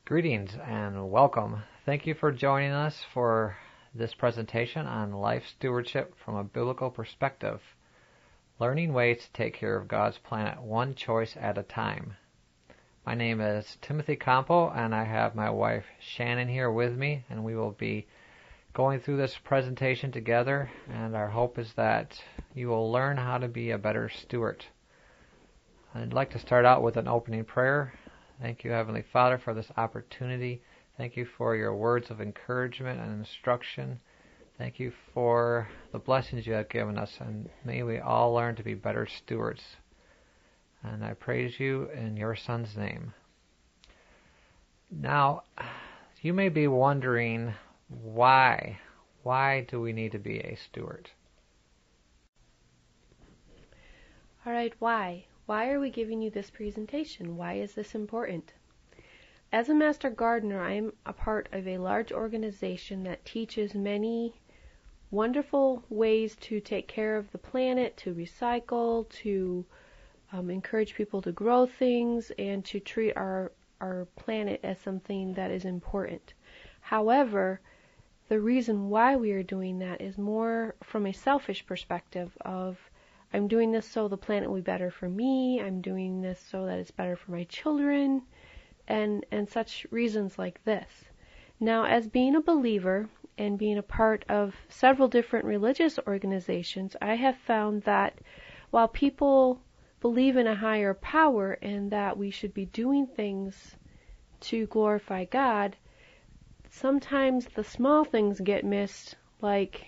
Greetings and welcome. Thank you for joining us for this presentation on life stewardship from a biblical perspective, learning ways to take care of God's planet one choice at a time. My name is Timothy Campo, and I have my wife Shannon here with me, and we will be going through this presentation together, and our hope is that you will learn how to be a better steward. I'd like to start out with an opening prayer. Thank you, Heavenly Father, for this opportunity. Thank you for your words of encouragement and instruction. Thank you for the blessings you have given us, and may we all learn to be better stewards. And I praise you in your Son's name. Now, you may be wondering why. Why do we need to be a steward? All right, why? Why are we giving you this presentation? Why is this important? As a master gardener, I am a part of a large organization that teaches many wonderful ways to take care of the planet, to recycle, to encourage people to grow things, and to treat our planet as something that is important. However, the reason why we are doing that is more from a selfish perspective of I'm doing this so the planet will be better for me, I'm doing this so that it's better for my children, and such reasons like this. Now, as being a believer and being a part of several different religious organizations, I have found that while people believe in a higher power and that we should be doing things to glorify God, sometimes the small things get missed, like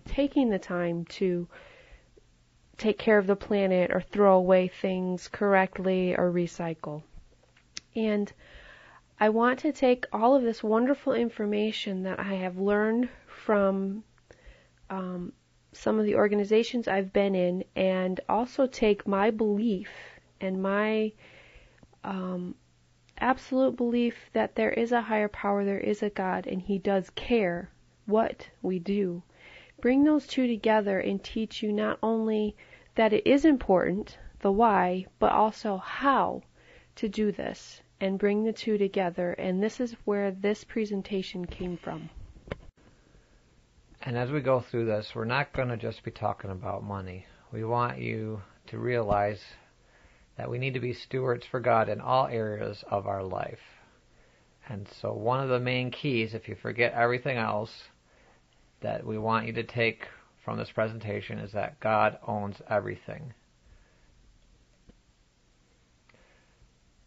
taking the time to take care of the planet or throw away things correctly or recycle. And I want to take all of this wonderful information that I have learned from some of the organizations I've been in, and also take my belief and my absolute belief that there is a higher power, there is a God, and He does care what we do. Bring those two together and teach you not only that it is important, the why, but also how to do this, and bring the two together. And this is where this presentation came from. And as we go through this, we're not going to just be talking about money. We want you to realize that we need to be stewards for God in all areas of our life. And so one of the main keys, if you forget everything else, that we want you to take from this presentation is that God owns everything.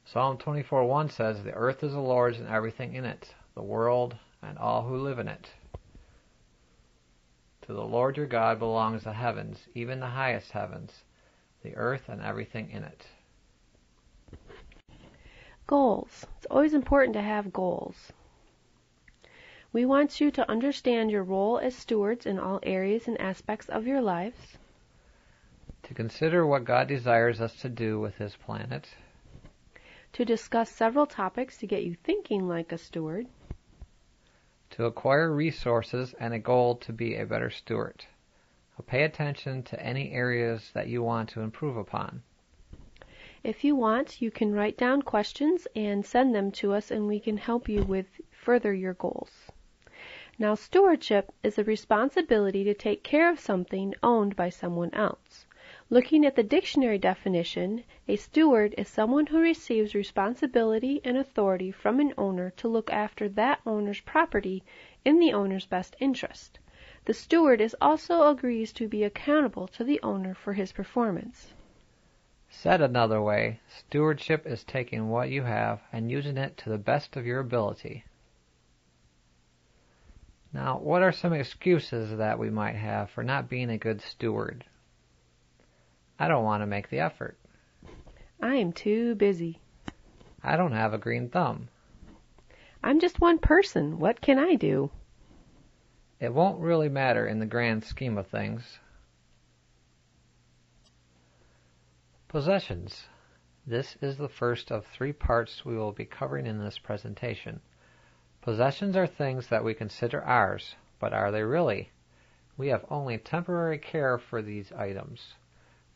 Psalm 24:1 says, "The earth is the Lord's and everything in it, the world and all who live in it. To the Lord your God belongs the heavens, even the highest heavens, the earth and everything in it." Goals. It's always important to have goals. We want you to understand your role as stewards in all areas and aspects of your lives. To consider what God desires us to do with His planet. To discuss several topics to get you thinking like a steward. To acquire resources and a goal to be a better steward. Pay attention to any areas that you want to improve upon. If you want, you can write down questions and send them to us, and we can help you with further your goals. Now, stewardship is a responsibility to take care of something owned by someone else. Looking at the dictionary definition, a steward is someone who receives responsibility and authority from an owner to look after that owner's property in the owner's best interest. The steward also agrees to be accountable to the owner for his performance. Said another way, stewardship is taking what you have and using it to the best of your ability. Now, what are some excuses that we might have for not being a good steward? I don't want to make the effort. I am too busy. I don't have a green thumb. I'm just one person. What can I do? It won't really matter in the grand scheme of things. Possessions. This is the first of 3 parts we will be covering in this presentation. Possessions are things that we consider ours, but are they really? We have only temporary care for these items.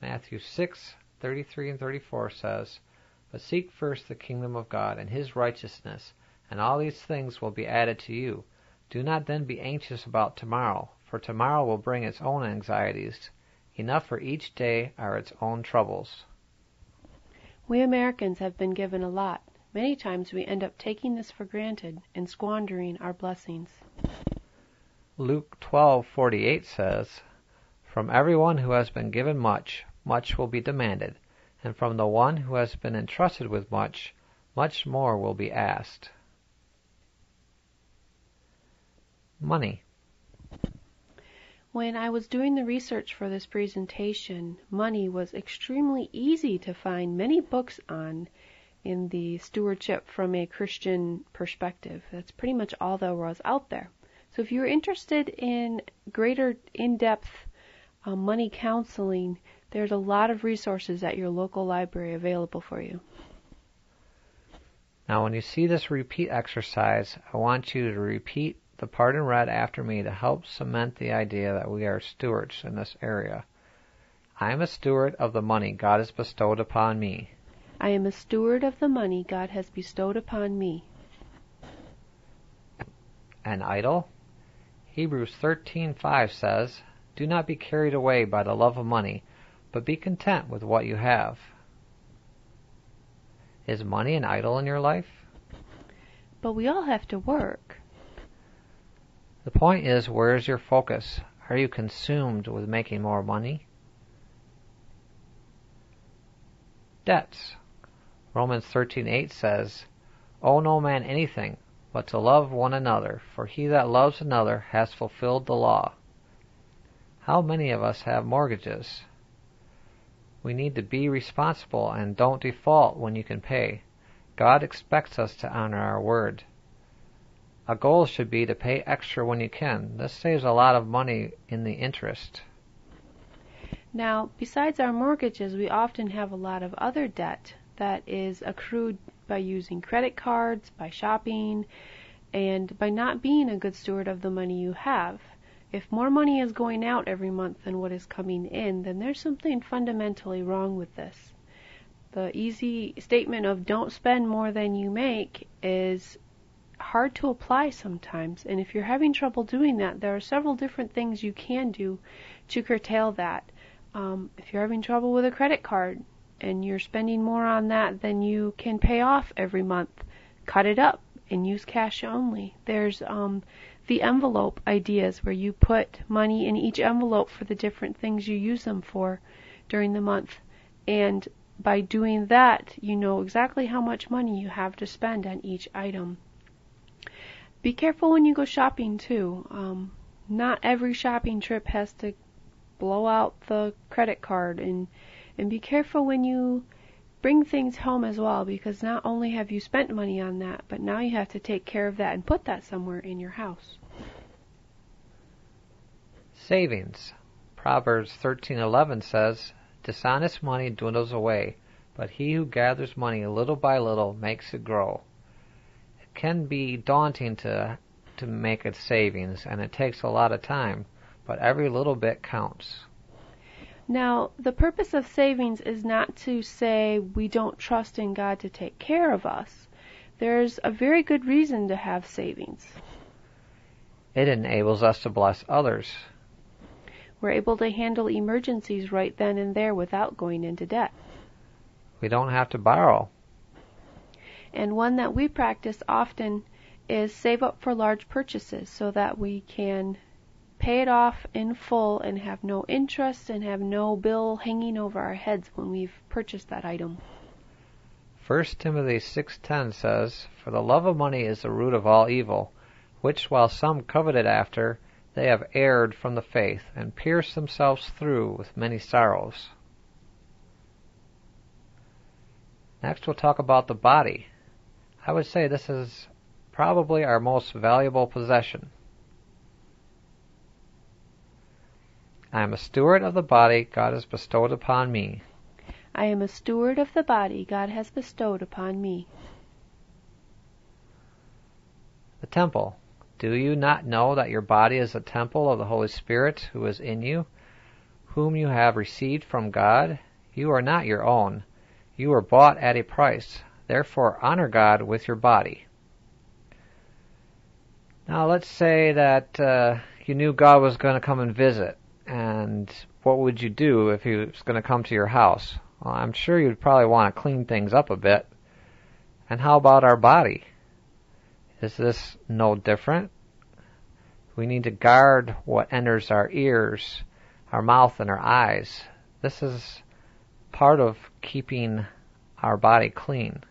Matthew 6:33 and 34 says, "But seek first the kingdom of God and His righteousness, and all these things will be added to you. Do not then be anxious about tomorrow, for tomorrow will bring its own anxieties. Enough for each day are its own troubles. We Americans have been given a lot. Many times we end up taking this for granted and squandering our blessings. Luke 12:48 says, "From everyone who has been given much, much will be demanded, and from the one who has been entrusted with much, much more will be asked." Money. When I was doing the research for this presentation, money was extremely easy to find many books on in the stewardship from a Christian perspective. That's pretty much all there was out there. So if you're interested in greater in-depth money counseling, there's a lot of resources at your local library available for you. Now when you see this repeat exercise, I want you to repeat the part in red after me to help cement the idea that we are stewards in this area. I am a steward of the money God has bestowed upon me. I am a steward of the money God has bestowed upon me. An idol? Hebrews 13:5 says, "Do not be carried away by the love of money, but be content with what you have." Is money an idol in your life? But we all have to work. The point is, where is your focus? Are you consumed with making more money? Debts. Romans 13:8 says, "Owe no man anything, but to love one another, for he that loves another has fulfilled the law." How many of us have mortgages? We need to be responsible and don't default when you can pay. God expects us to honor our word. A goal should be to pay extra when you can. This saves a lot of money in the interest. Now, besides our mortgages, we often have a lot of other debt that is accrued by using credit cards, by shopping, and by not being a good steward of the money you have. If more money is going out every month than what is coming in, then there's something fundamentally wrong with this. The easy statement of don't spend more than you make is hard to apply sometimes, and if you're having trouble doing that, there are several different things you can do to curtail that. If you're having trouble with a credit card and you're spending more on that than you can pay off every month, cut it up and use cash only. There's the envelope ideas where you put money in each envelope for the different things you use them for during the month, and by doing that, you know exactly how much money you have to spend on each item. Be careful when you go shopping too. Not every shopping trip has to blow out the credit card, and be careful when you bring things home as well, because not only have you spent money on that, but now you have to take care of that and put that somewhere in your house. Savings. Proverbs 13:11 says, "Dishonest money dwindles away, but he who gathers money little by little makes it grow." It can be daunting to make a savings, and it takes a lot of time, but every little bit counts. Now, the purpose of savings is not to say we don't trust in God to take care of us. There's a very good reason to have savings. It enables us to bless others. We're able to handle emergencies right then and there without going into debt. We don't have to borrow. And one that we practice often is save up for large purchases so that we can pay it off in full and have no interest and have no bill hanging over our heads when we've purchased that item. 1 Timothy 6:10 says, "For the love of money is the root of all evil, which while some coveted after, they have erred from the faith, and pierced themselves through with many sorrows." Next we'll talk about the body. I would say this is probably our most valuable possession. I am a steward of the body God has bestowed upon me. I am a steward of the body God has bestowed upon me. The temple. Do you not know that your body is a temple of the Holy Spirit who is in you, whom you have received from God? You are not your own. You were bought at a price. Therefore honor God with your body. Now let's say that you knew God was going to come and visit, and what would you do if He was going to come to your house? Well, I'm sure you'd probably want to clean things up a bit. And how about our body? Is this no different? We need to guard what enters our ears, our mouth, and our eyes. This is part of keeping our body clean.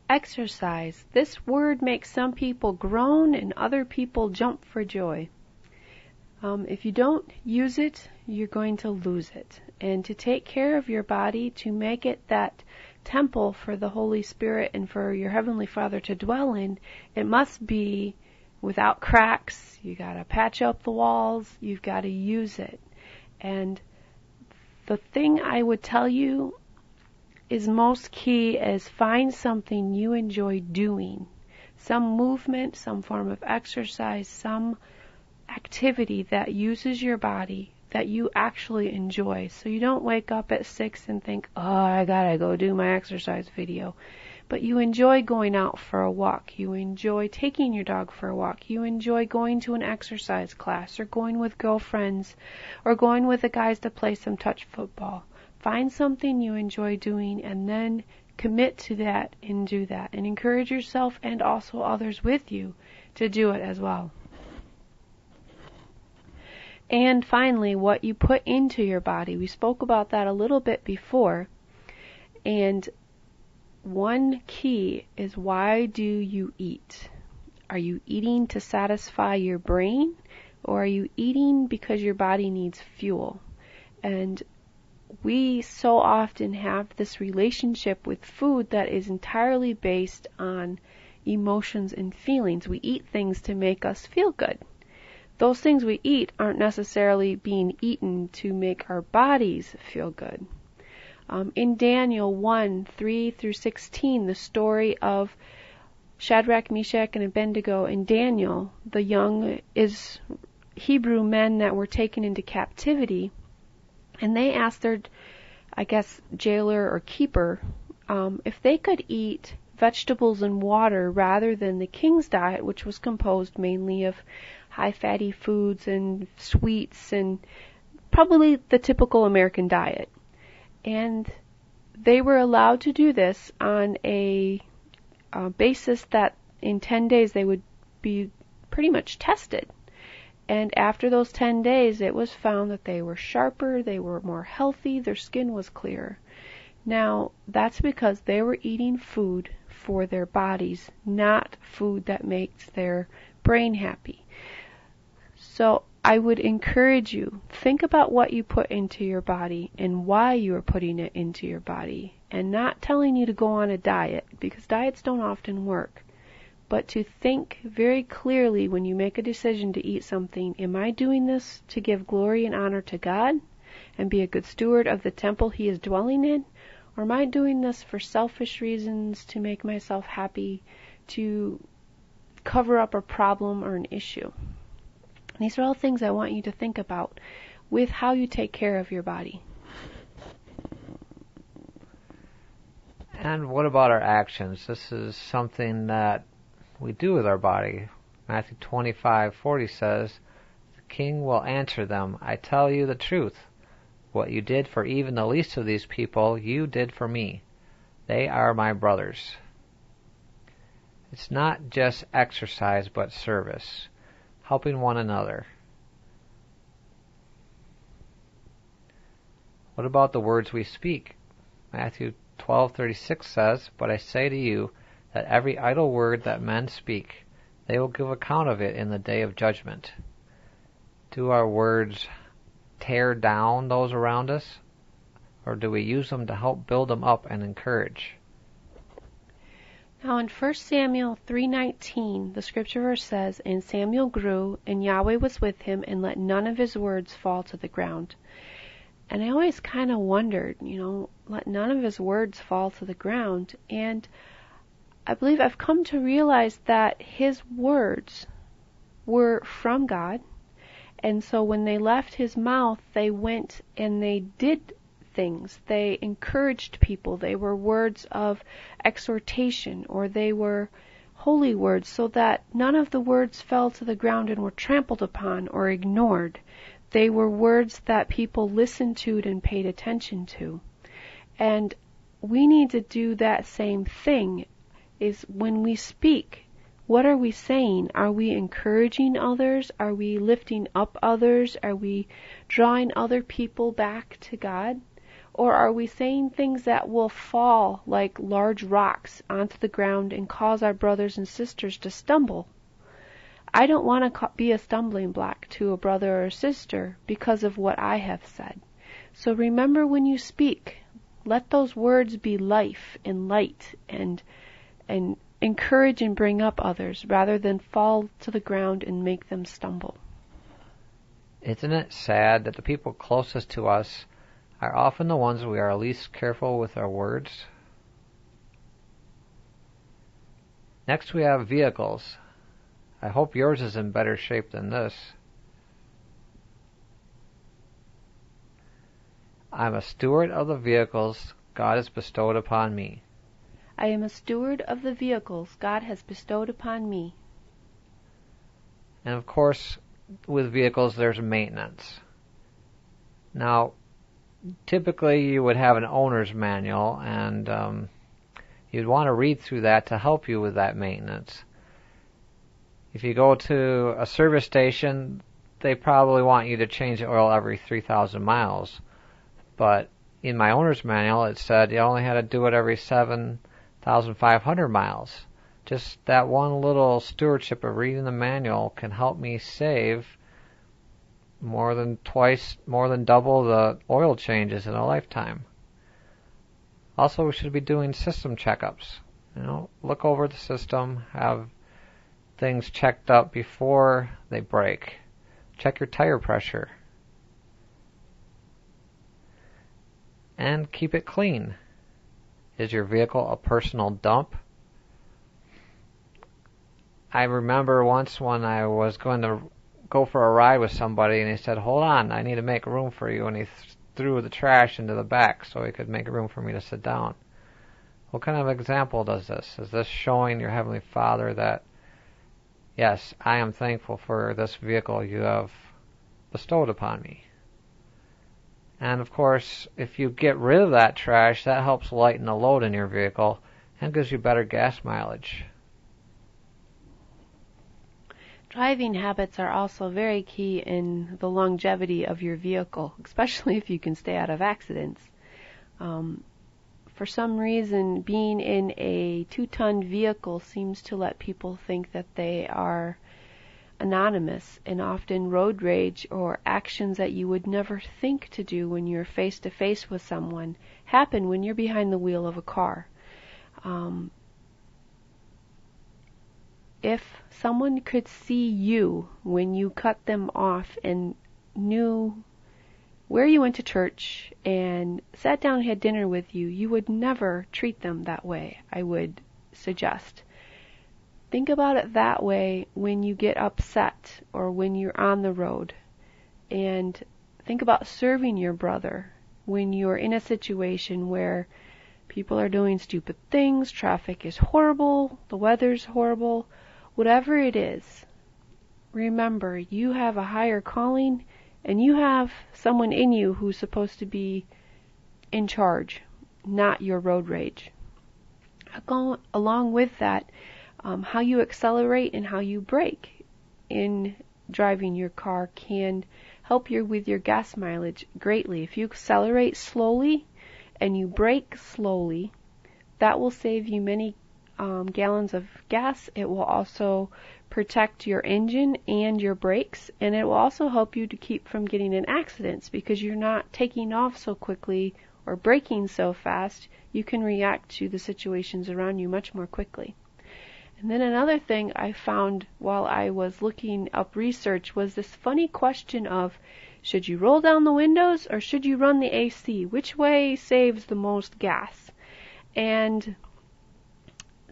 Exercise. This word makes some people groan and other people jump for joy. If you don't use it, you're going to lose it. And to take care of your body, to make it that temple for the Holy Spirit and for your Heavenly Father to dwell in, it must be without cracks. You gotta patch up the walls. You've got to use it. And the thing I would tell you is most key is find something you enjoy doing. Some movement, some form of exercise, some activity that uses your body that you actually enjoy. So you don't wake up at 6 and think, oh, I gotta go do my exercise video. But you enjoy going out for a walk. You enjoy taking your dog for a walk. You enjoy going to an exercise class or going with girlfriends or going with the guys to play some touch football. Find something you enjoy doing and then commit to that and do that. And encourage yourself and also others with you to do it as well. And finally, what you put into your body. We spoke about that a little bit before. And one key is, why do you eat? Are you eating to satisfy your brain, or are you eating because your body needs fuel? And we so often have this relationship with food that is entirely based on emotions and feelings. We eat things to make us feel good. Those things we eat aren't necessarily being eaten to make our bodies feel good. In Daniel 1:3-16, the story of Shadrach, Meshach, and Abednego and Daniel, the young Hebrew men that were taken into captivity, and they asked their, jailer or keeper, if they could eat vegetables and water rather than the king's diet, which was composed mainly of high fatty foods and sweets and probably the typical American diet. And they were allowed to do this on a basis that in 10 days they would be pretty much tested. And after those 10 days, it was found that they were sharper, they were more healthy, their skin was clearer. Now, that's because they were eating food for their bodies, not food that makes their brain happy. So I would encourage you, think about what you put into your body and why you are putting it into your body. And not telling you to go on a diet, because diets don't often work. But to think very clearly when you make a decision to eat something, am I doing this to give glory and honor to God and be a good steward of the temple He is dwelling in? Or am I doing this for selfish reasons, to make myself happy, to cover up a problem or an issue? These are all things I want you to think about with how you take care of your body. And what about our actions? This is something that we do with our body. Matthew 25:40 says, "The king will answer them, I tell you the truth. What you did for even the least of these people, you did for me. They are my brothers." It's not just exercise, but service, helping one another. What about the words we speak? Matthew 12:36 says, "But I say to you that every idle word that men speak, they will give account of it in the day of judgment." Do our words tear down those around us, or do we use them to help build them up and encourage? Now in 1 Samuel 3:19, the scripture verse says, "And Samuel grew, and Yahweh was with him, and let none of his words fall to the ground." And I always kind of wondered, let none of his words fall to the ground. And I believe I've come to realize that his words were from God. And so when they left his mouth, they went and they did things. They encouraged people. They were words of exhortation, or they were holy words, so that none of the words fell to the ground and were trampled upon or ignored. They were words that people listened to and paid attention to. And we need to do that same thing, is when we speak, what are we saying? Are we encouraging others? Are we lifting up others? Are we drawing other people back to God? Or are we saying things that will fall like large rocks onto the ground and cause our brothers and sisters to stumble? I don't want to be a stumbling block to a brother or sister because of what I have said. So remember, when you speak, let those words be life and light and encourage and bring up others rather than fall to the ground and make them stumble. Isn't it sad that the people closest to us are often the ones we are least careful with our words? Next we have vehicles. I hope yours is in better shape than this. I'm a steward of the vehicles God has bestowed upon me. I am a steward of the vehicles God has bestowed upon me. And of course, with vehicles there's maintenance. Now, typically you would have an owner's manual, and you'd want to read through that to help you with that maintenance. If you go to a service station, they probably want you to change the oil every 3,000 miles. But in my owner's manual, it said you only had to do it every 7,500 miles. Just that one little stewardship of reading the manual can help me save more than double the oil changes in a lifetime. Also, we should be doing system checkups. Look over the system, have things checked up before they break. Check your tire pressure. And keep it clean. Is your vehicle a personal dump? I remember once when I was going to go for a ride with somebody, and he said, "Hold on, I need to make room for you," and he threw the trash into the back so he could make room for me to sit down. What kind of example does this? Is this showing your Heavenly Father that, yes, I am thankful for this vehicle you have bestowed upon me? And of course, if you get rid of that trash, that helps lighten the load in your vehicle and gives you better gas mileage. Driving habits are also very key in the longevity of your vehicle, especially if you can stay out of accidents. For some reason, being in a 2-ton vehicle seems to let people think that they are anonymous, and often road rage or actions that you would never think to do when you're face to face with someone happen when you're behind the wheel of a car. If someone could see you when you cut them off and knew where you went to church and sat down and had dinner with you, you would never treat them that way, I would suggest. Think about it that way when you get upset or when you're on the road. And think about serving your brother when you're in a situation where people are doing stupid things, traffic is horrible, the weather's horrible, whatever it is. Remember, you have a higher calling and you have someone in you who's supposed to be in charge, not your road rage. Along with that, how you accelerate and how you brake in driving your car can help you with your gas mileage greatly. If you accelerate slowly and you brake slowly, that will save you many gallons of gas. It will also protect your engine and your brakes, and it will also help you to keep from getting in accidents because you're not taking off so quickly or braking so fast. You can react to the situations around you much more quickly. And then another thing I found while I was looking up research was this funny question of, should you roll down the windows or should you run the AC? Which way saves the most gas? And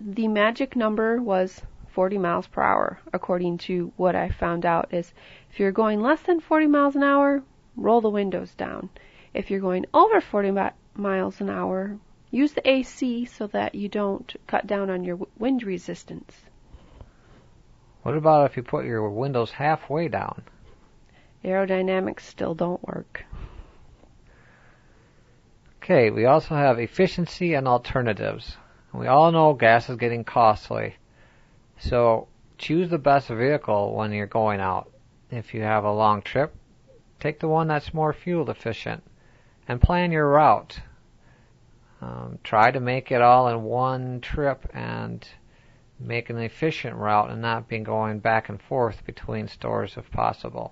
the magic number was 40 miles per hour, according to what I found out. Is if you're going less than 40 miles an hour, roll the windows down. If you're going over 40 miles an hour, use the AC so that you don't cut down on your wind resistance. What about if you put your windows halfway down? Aerodynamics still don't work. Okay, we also have efficiency and alternatives. We all know gas is getting costly, so choose the best vehicle when you're going out. If you have a long trip, take the one that's more fuel efficient and plan your route. Try to make it all in one trip and make an efficient route and not be going back and forth between stores if possible.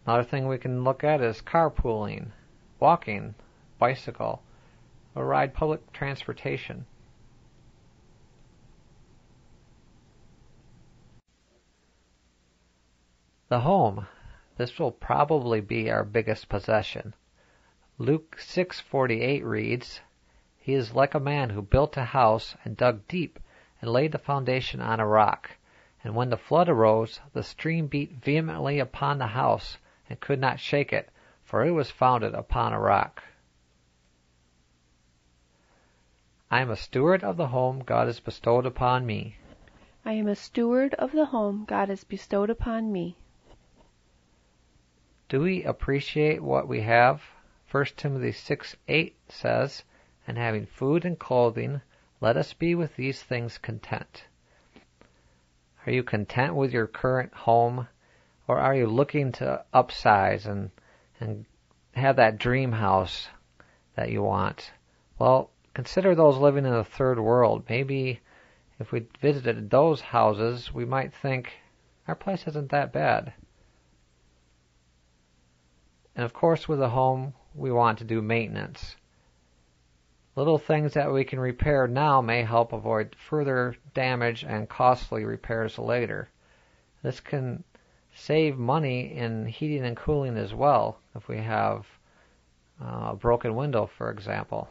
Another thing we can look at is carpooling, walking, bicycle, or ride public transportation. The home. This will probably be our biggest possession. Luke 6:48 reads, "He is like a man who built a house and dug deep and laid the foundation on a rock. And when the flood arose, the stream beat vehemently upon the house and could not shake it, for it was founded upon a rock." I am a steward of the home God has bestowed upon me. I am a steward of the home God has bestowed upon me. Do we appreciate what we have? 1 Timothy 6:8 says, "And having food and clothing, let us be with these things content." Are you content with your current home, or are you looking to upsize and have that dream house that you want? Well, consider those living in the third world. Maybe if we visited those houses, we might think, our place isn't that bad. And of course, with a home, we want to do maintenance. Little things that we can repair now may help avoid further damage and costly repairs later. This can save money in heating and cooling as well, if we have a broken window, for example.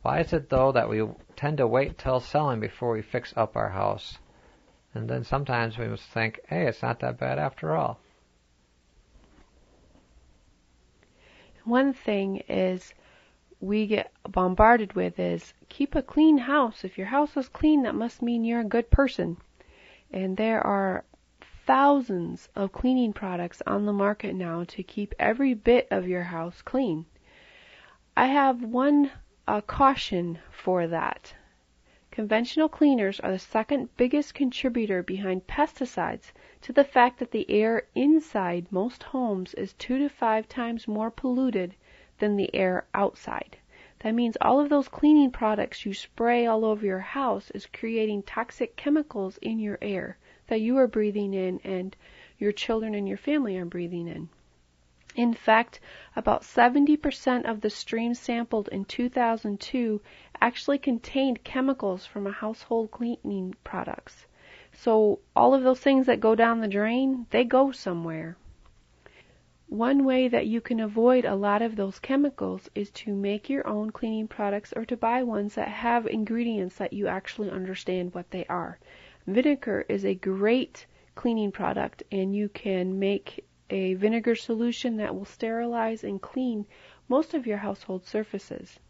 Why is it, though, that we tend to wait till selling before we fix up our house? And then sometimes we must think, hey, it's not that bad after all. One thing is we get bombarded with is keep a clean house. If your house is clean, that must mean you're a good person. And there are thousands of cleaning products on the market now to keep every bit of your house clean. I have one caution for that. Conventional cleaners are the second biggest contributor behind pesticides to the fact that the air inside most homes is 2 to 5 times more polluted than the air outside. That means all of those cleaning products you spray all over your house is creating toxic chemicals in your air that you are breathing in and your children and your family are breathing in. In fact, about 70% of the streams sampled in 2002 actually contained chemicals from a household cleaning products. So all of those things that go down the drain, they go somewhere. One way that you can avoid a lot of those chemicals is to make your own cleaning products or to buy ones that have ingredients that you actually understand what they are. Vinegar is a great cleaning product, and you can make a vinegar solution that will sterilize and clean most of your household surfaces.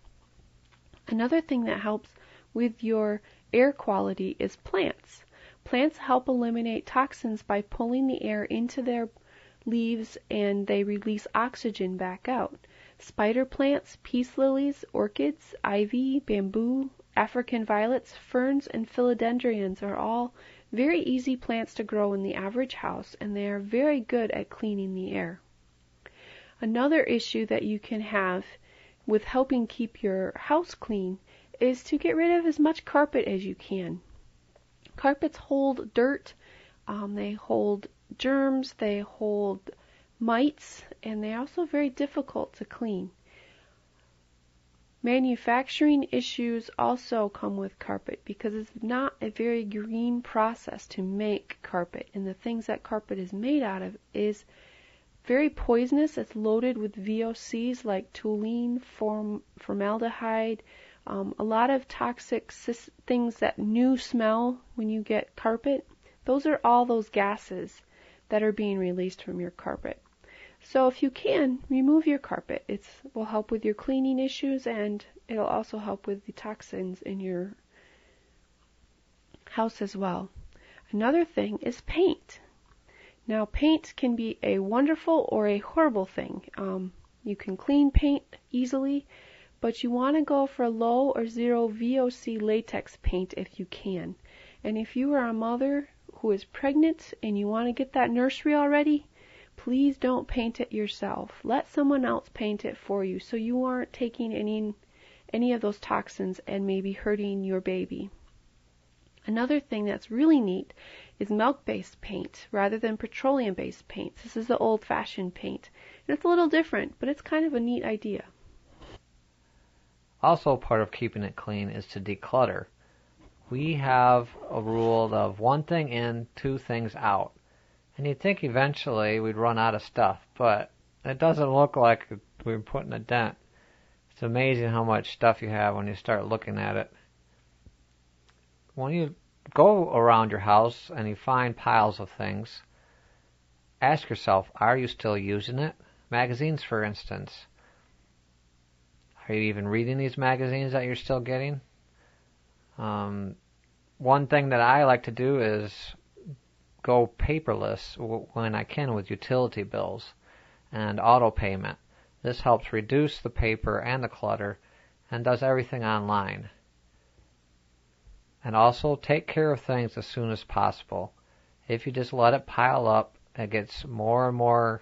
Another thing that helps with your air quality is plants. Plants help eliminate toxins by pulling the air into their leaves, and they release oxygen back out. Spider plants, peace lilies, orchids, ivy, bamboo, African violets, ferns, and philodendrons are all very easy plants to grow in the average house, and they are very good at cleaning the air. Another issue that you can have with helping keep your house clean is to get rid of as much carpet as you can. Carpets hold dirt, they hold germs, they hold mites, and they're also very difficult to clean. Manufacturing issues also come with carpet because it's not a very green process to make carpet, and the things that carpet is made out of is very poisonous. It's loaded with VOCs like toluene, formaldehyde, a lot of toxic things that new smell when you get carpet. Those are all those gases that are being released from your carpet. So if you can, remove your carpet. It will help with your cleaning issues, and it'll also help with the toxins in your house as well. Another thing is paint. Now, paint can be a wonderful or a horrible thing. You can clean paint easily, but you want to go for low or zero VOC latex paint if you can. And if you are a mother who is pregnant and you want to get that nursery already, please don't paint it yourself. Let someone else paint it for you so you aren't taking any of those toxins and maybe hurting your baby. Another thing that's really neat is milk-based paint rather than petroleum-based paint. This is the old-fashioned paint. And it's a little different, but it's kind of a neat idea. Also, part of keeping it clean is to declutter. We have a rule of one thing in, two things out. And you'd think eventually we'd run out of stuff, but it doesn't look like we're putting a dent. It's amazing how much stuff you have when you start looking at it. When you go around your house and you find piles of things, ask yourself, are you still using it? Magazines, for instance. Are you even reading these magazines that you're still getting? One thing that I like to do is go paperless when I can with utility bills and auto payment. This helps reduce the paper and the clutter and does everything online. And also take care of things as soon as possible. If you just let it pile up, it gets more and more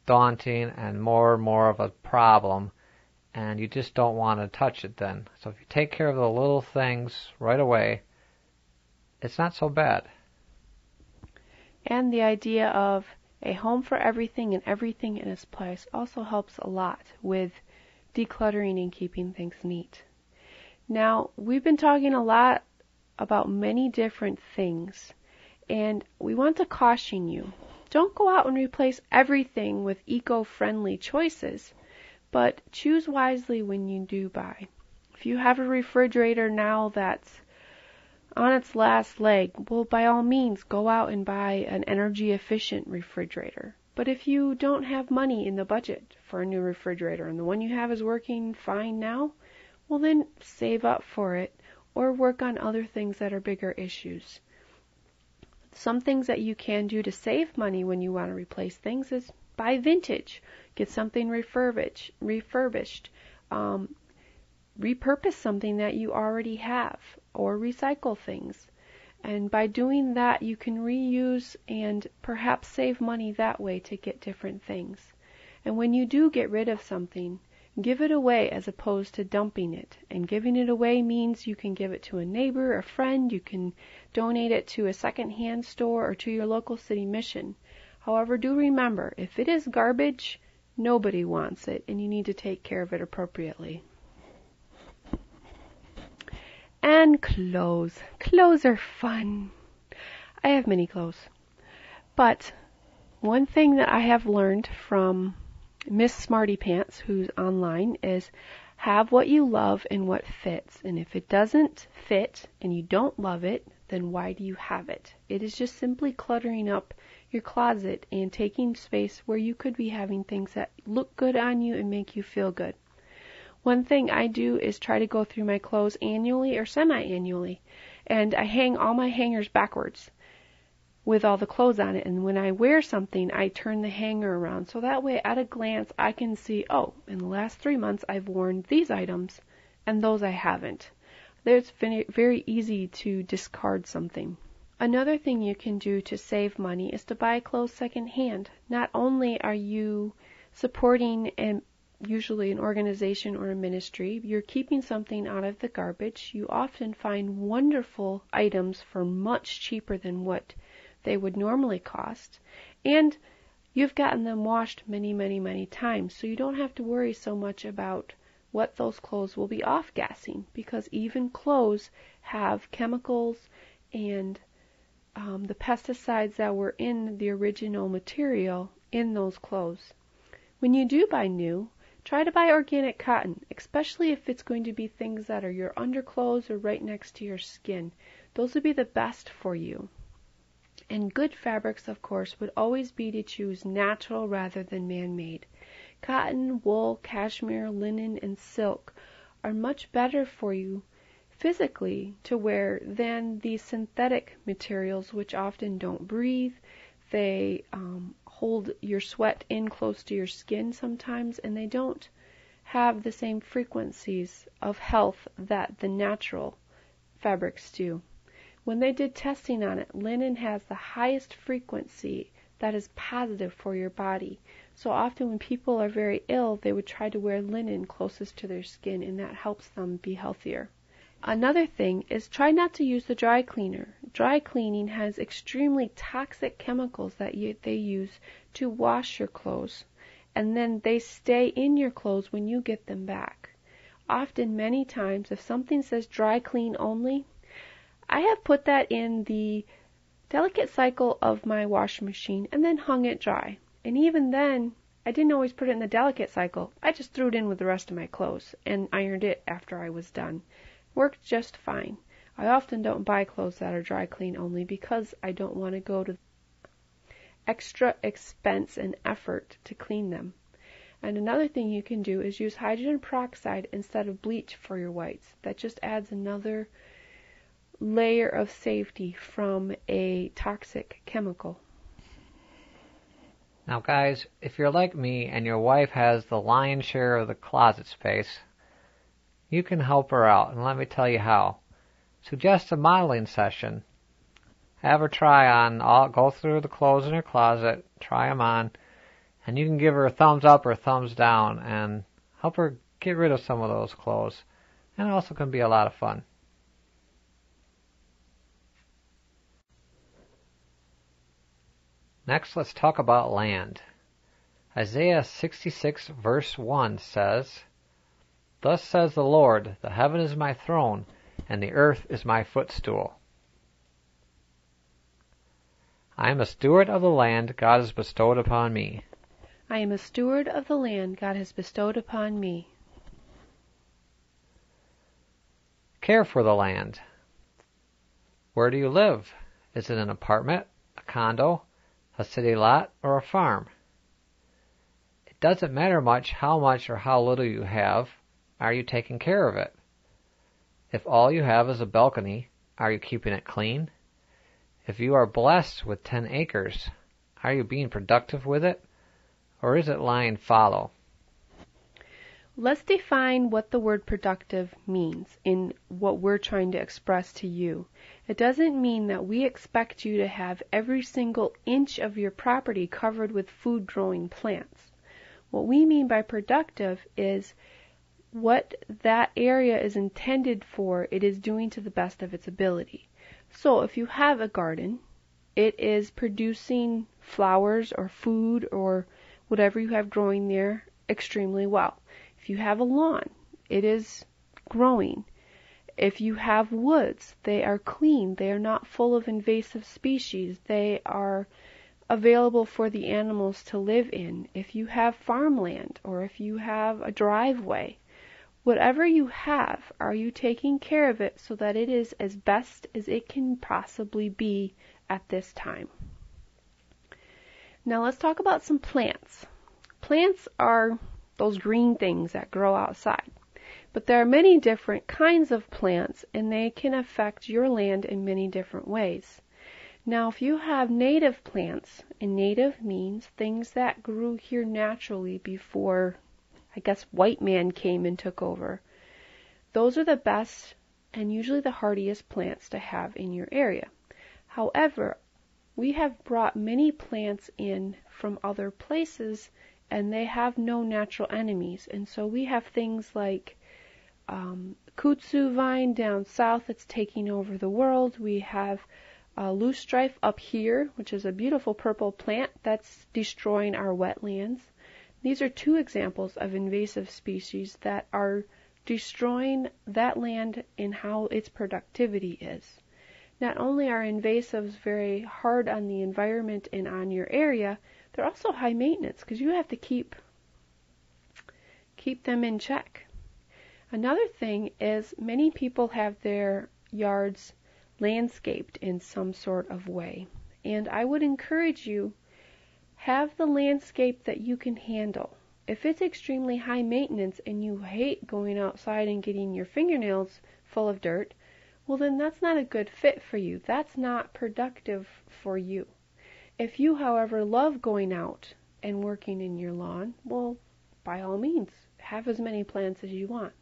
daunting and more of a problem, and you just don't want to touch it then. So if you take care of the little things right away, it's not so bad. And the idea of a home for everything and everything in its place also helps a lot with decluttering and keeping things neat. Now, we've been talking a lot about many different things, and we want to caution you. Don't go out and replace everything with eco-friendly choices, but choose wisely when you do buy. If you have a refrigerator now that's on its last leg, well, by all means, go out and buy an energy-efficient refrigerator. But if you don't have money in the budget for a new refrigerator and the one you have is working fine now, well, then save up for it or work on other things that are bigger issues. Some things that you can do to save money when you want to replace things is buy vintage, get something refurbished, repurpose something that you already have, or recycle things. And by doing that, you can reuse and perhaps save money that way to get different things. And when you do get rid of something, give it away as opposed to dumping it. And giving it away means you can give it to a neighbor, a friend, you can donate it to a second-hand store or to your local city mission. However, do remember, if it is garbage, nobody wants it, and you need to take care of it appropriately. And clothes. Clothes are fun. I have many clothes. But one thing that I have learned from Miss Smarty Pants, who's online, is have what you love and what fits. And if it doesn't fit and you don't love it, then why do you have it? It is just simply cluttering up your closet and taking space where you could be having things that look good on you and make you feel good. One thing I do is try to go through my clothes annually or semi-annually, and I hang all my hangers backwards with all the clothes on it, and when I wear something, I turn the hanger around, so that way at a glance I can see, oh, in the last 3 months I've worn these items, and those I haven't. It's very easy to discard something. Another thing you can do to save money is to buy clothes secondhand. Not only are you supporting usually an organization or a ministry, you're keeping something out of the garbage. You often find wonderful items for much cheaper than what they would normally cost, and you've gotten them washed many, many, many times, so you don't have to worry so much about what those clothes will be off-gassing, because even clothes have chemicals and the pesticides that were in the original material in those clothes. When you do buy new, try to buy organic cotton, especially if it's going to be things that are your underclothes or right next to your skin. Those would be the best for you. And good fabrics, of course, would always be to choose natural rather than man-made. Cotton, wool, cashmere, linen, and silk are much better for you physically to wear than these synthetic materials, which often don't breathe. They hold your sweat in close to your skin sometimes, and they don't have the same frequencies of health that the natural fabrics do. When they did testing on it, linen has the highest frequency that is positive for your body. So often when people are very ill, they would try to wear linen closest to their skin, and that helps them be healthier. Another thing is try not to use the dry cleaner. Dry cleaning has extremely toxic chemicals that they use to wash your clothes, and then they stay in your clothes when you get them back. Often, many times, if something says dry clean only, I have put that in the delicate cycle of my washing machine and then hung it dry. And even then, I didn't always put it in the delicate cycle. I just threw it in with the rest of my clothes and ironed it after I was done. Worked just fine. I often don't buy clothes that are dry clean only because I don't want to go to extra expense and effort to clean them. And another thing you can do is use hydrogen peroxide instead of bleach for your whites. That just adds another layer of safety from a toxic chemical. Now guys, if you're like me and your wife has the lion's share of the closet space, you can help her out, and let me tell you how. Suggest a modeling session. Have her go through the clothes in her closet, try them on, and you can give her a thumbs up or a thumbs down and help her get rid of some of those clothes. And it also can be a lot of fun. Next, let's talk about land. Isaiah 66 verse 1 says, "Thus says the Lord, the heaven is my throne, and the earth is my footstool." I am a steward of the land God has bestowed upon me. I am a steward of the land God has bestowed upon me. Care for the land. Where do you live? Is it an apartment, a condo, a city lot, or a farm? It doesn't matter much or how little you have. Are you taking care of it? If all you have is a balcony, are you keeping it clean? If you are blessed with 10 acres, are you being productive with it? Or is it lying fallow? Let's define what the word productive means in what we're trying to express to you. It doesn't mean that we expect you to have every single inch of your property covered with food-growing plants. What we mean by productive is what that area is intended for, it is doing to the best of its ability. So if you have a garden, it is producing flowers or food or whatever you have growing there extremely well. If you have a lawn, it is growing. If you have woods, they are clean. They are not full of invasive species. They are available for the animals to live in. If you have farmland or if you have a driveway, whatever you have, are you taking care of it so that it is as best as it can possibly be at this time? Now let's talk about some plants. Plants are those green things that grow outside. But there are many different kinds of plants, and they can affect your land in many different ways. Now, if you have native plants, and native means things that grew here naturally before, I guess, white man came and took over, those are the best and usually the hardiest plants to have in your area. However, we have brought many plants in from other places, and they have no natural enemies. And so we have things like kudzu vine down south that's taking over the world. We have loosestrife up here, which is a beautiful purple plant that's destroying our wetlands. These are two examples of invasive species that are destroying that land and how its productivity is. Not only are invasives very hard on the environment and on your area, they're also high maintenance because you have to keep them in check. Another thing is many people have their yards landscaped in some sort of way. And I would encourage you, have the landscape that you can handle. If it's extremely high maintenance and you hate going outside and getting your fingernails full of dirt, well then that's not a good fit for you. That's not productive for you. If you, however, love going out and working in your lawn, well, by all means, have as many plants as you want.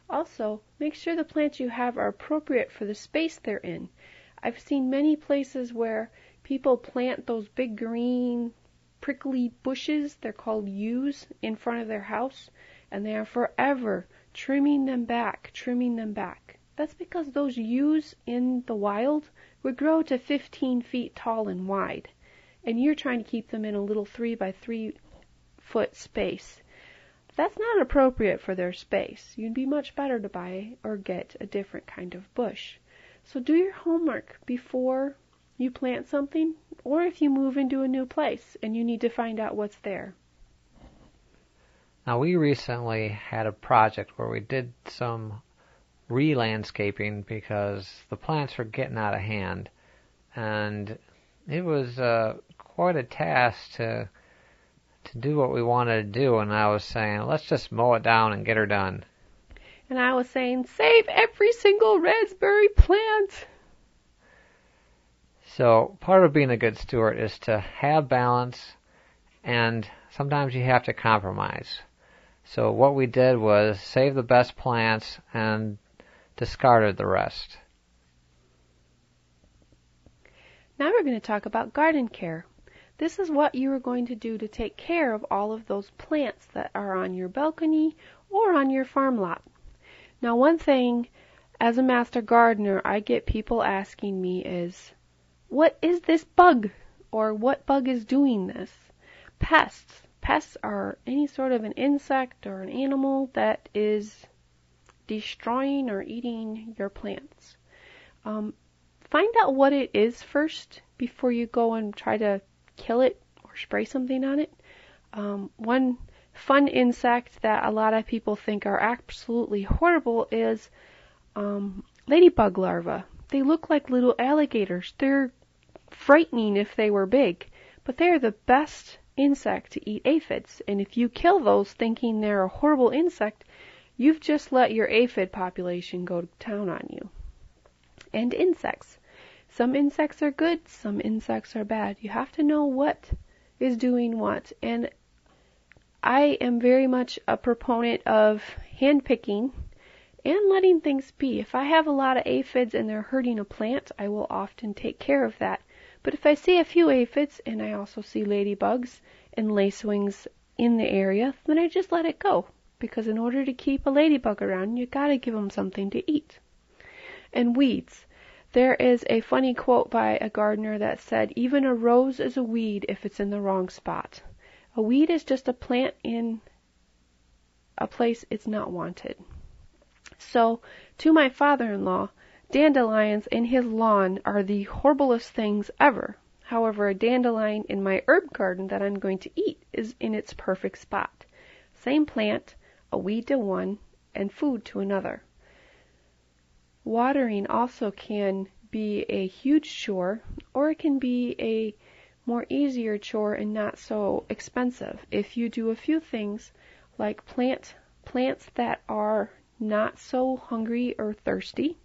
Also, make sure the plants you have are appropriate for the space they're in. I've seen many places where people plant those big green prickly bushes, they're called yews, in front of their house, and they are forever trimming them back. That's because those yews in the wild would grow to 15 feet tall and wide, and you're trying to keep them in a little 3 by 3 foot space. That's not appropriate for their space. You'd be much better to buy or get a different kind of bush. So do your homework before you plant something, or if you move into a new place and you need to find out what's there. Now, we recently had a project where we did some re-landscaping because the plants were getting out of hand, and it was quite a task to do what we wanted to do, and I was saying, let's just mow it down and get her done. And I was saying, save every single raspberry plant! So part of being a good steward is to have balance, and sometimes you have to compromise. So what we did was save the best plants and discarded the rest. Now we're going to talk about garden care. This is what you are going to do to take care of all of those plants that are on your balcony or on your farm lot. Now, one thing, as a master gardener, I get people asking me is, what is this bug? Or what bug is doing this? Pests. Pests are any sort of an insect or an animal that is destroying or eating your plants. Find out what it is first before you go and try to kill it or spray something on it. One fun insect that a lot of people think are absolutely horrible is ladybug larvae. They look like little alligators. They're frightening if they were big, but they're the best insect to eat aphids. And if you kill those thinking they're a horrible insect, you've just let your aphid population go to town on you. And insects. Some insects are good, some insects are bad. You have to know what is doing what. And I am very much a proponent of handpicking and letting things be. If I have a lot of aphids and they're hurting a plant, I will often take care of that. But if I see a few aphids and I also see ladybugs and lacewings in the area, then I just let it go. Because in order to keep a ladybug around, you gotta give them something to eat. And weeds. There is a funny quote by a gardener that said, even a rose is a weed if it's in the wrong spot. A weed is just a plant in a place it's not wanted. So, to my father-in-law, dandelions in his lawn are the horriblest things ever. However, a dandelion in my herb garden that I'm going to eat is in its perfect spot. Same plant, a weed to one, and food to another. Watering also can be a huge chore, or it can be a more easier chore and not so expensive. If you do a few things like plant plants that are not so hungry or thirsty,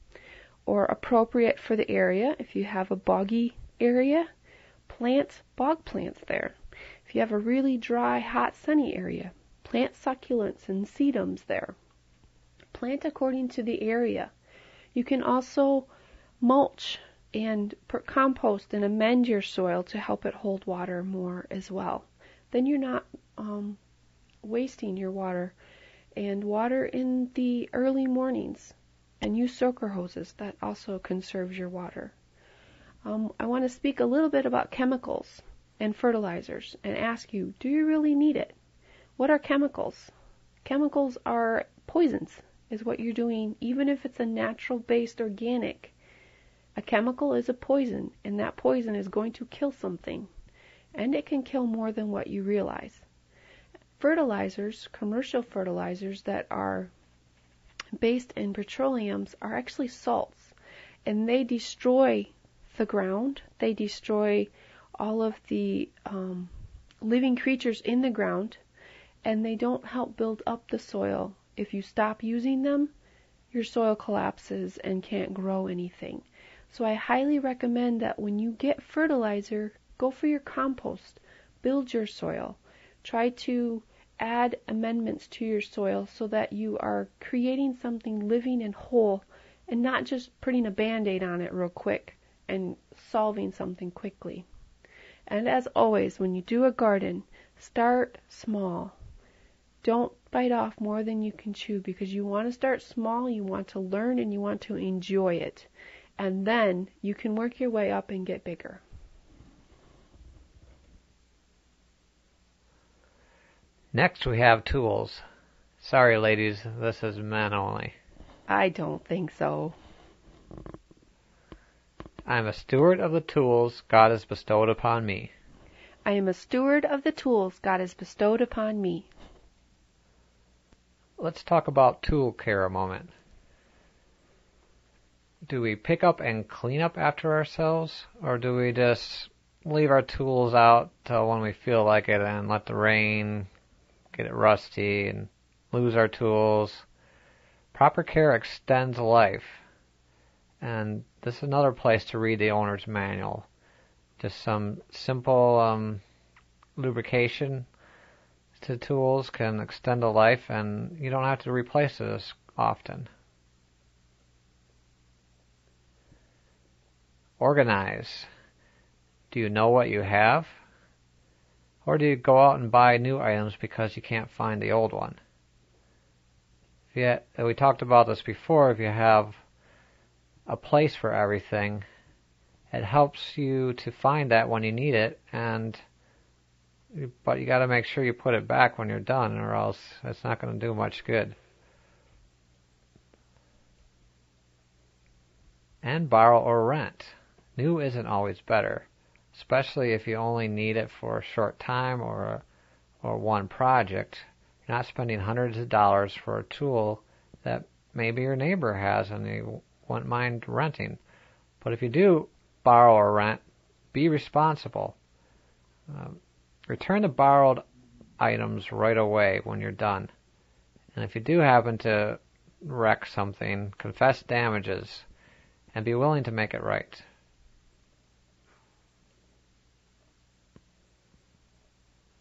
or appropriate for the area. If you have a boggy area, plant bog plants there. If you have a really dry, hot, sunny area, plant succulents and sedums there. Plant according to the area. You can also mulch and compost and amend your soil to help it hold water more as well. Then you're not wasting your water. And water in the early mornings. And use soaker hoses. That also conserves your water. I want to speak a little bit about chemicals and fertilizers and ask you, do you really need it? What are chemicals? Chemicals are poisons, is what you're doing, even if it's a natural-based organic. A chemical is a poison, and that poison is going to kill something. And it can kill more than what you realize. Fertilizers, commercial fertilizers that are based in petroleums are actually salts, and they destroy the ground. They destroy all of the living creatures in the ground, and they don't help build up the soil. If you stop using them, your soil collapses and can't grow anything. So I highly recommend that when you get fertilizer, go for your compost. Build your soil. Try to add amendments to your soil so that you are creating something living and whole and not just putting a Band-Aid on it real quick and solving something quickly. And as always, when you do a garden, start small. Don't bite off more than you can chew, because you want to start small, you want to learn, and you want to enjoy it. And then you can work your way up and get bigger. Next we have tools. Sorry ladies, this is men only. I don't think so. I am a steward of the tools God has bestowed upon me. I am a steward of the tools God has bestowed upon me. Let's talk about tool care a moment. Do we pick up and clean up after ourselves, or do we just leave our tools out till when we feel like it and let the rain get it rusty and lose our tools? Proper care extends life, and this is another place to read the owner's manual. Just some simple lubrication to tools can extend a life, and you don't have to replace it as often. Organize. Do you know what you have? Or do you go out and buy new items because you can't find the old one? We talked about this before. If you have a place for everything, it helps you to find that when you need it, but you got to make sure you put it back when you're done, or else it's not going to do much good. And borrow or rent. New isn't always better, especially if you only need it for a short time or one project. You're not spending hundreds of dollars for a tool that maybe your neighbor has and you wouldn't mind renting. But if you do borrow or rent, be responsible. Return the borrowed items right away when you're done. And if you do happen to wreck something, confess damages and be willing to make it right.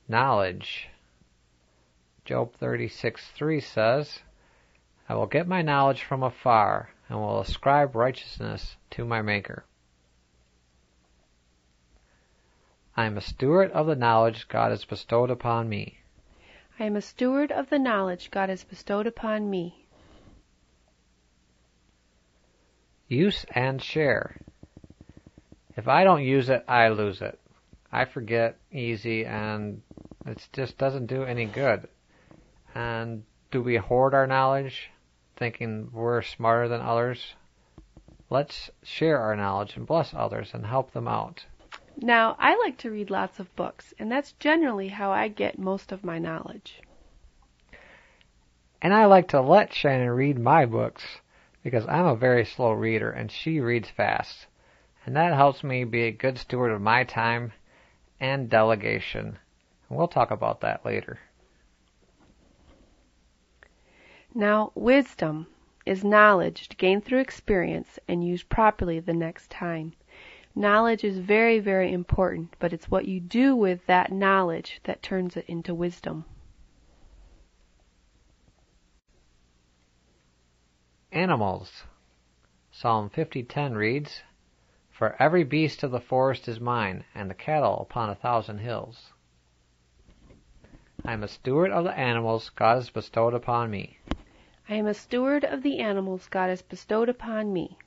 Knowledge. Job 36:3 says, I will get my knowledge from afar, and will ascribe righteousness to my Maker. I am a steward of the knowledge God has bestowed upon me. I am a steward of the knowledge God has bestowed upon me. Use and share. If I don't use it, I lose it. I forget easy, and it just doesn't do any good. And do we hoard our knowledge, thinking we're smarter than others? Let's share our knowledge and bless others and help them out. Now, I like to read lots of books, and that's generally how I get most of my knowledge. And I like to let Shannon read my books, because I'm a very slow reader and she reads fast. And that helps me be a good steward of my time and delegation. And we'll talk about that later. Now, wisdom is knowledge gained through experience and used properly the next time. Knowledge is very, very important, but it's what you do with that knowledge that turns it into wisdom. Animals. Psalm 50:10 reads, For every beast of the forest is mine, and the cattle upon 1,000 hills. I am a steward of the animals God has bestowed upon me. I am a steward of the animals God has bestowed upon me.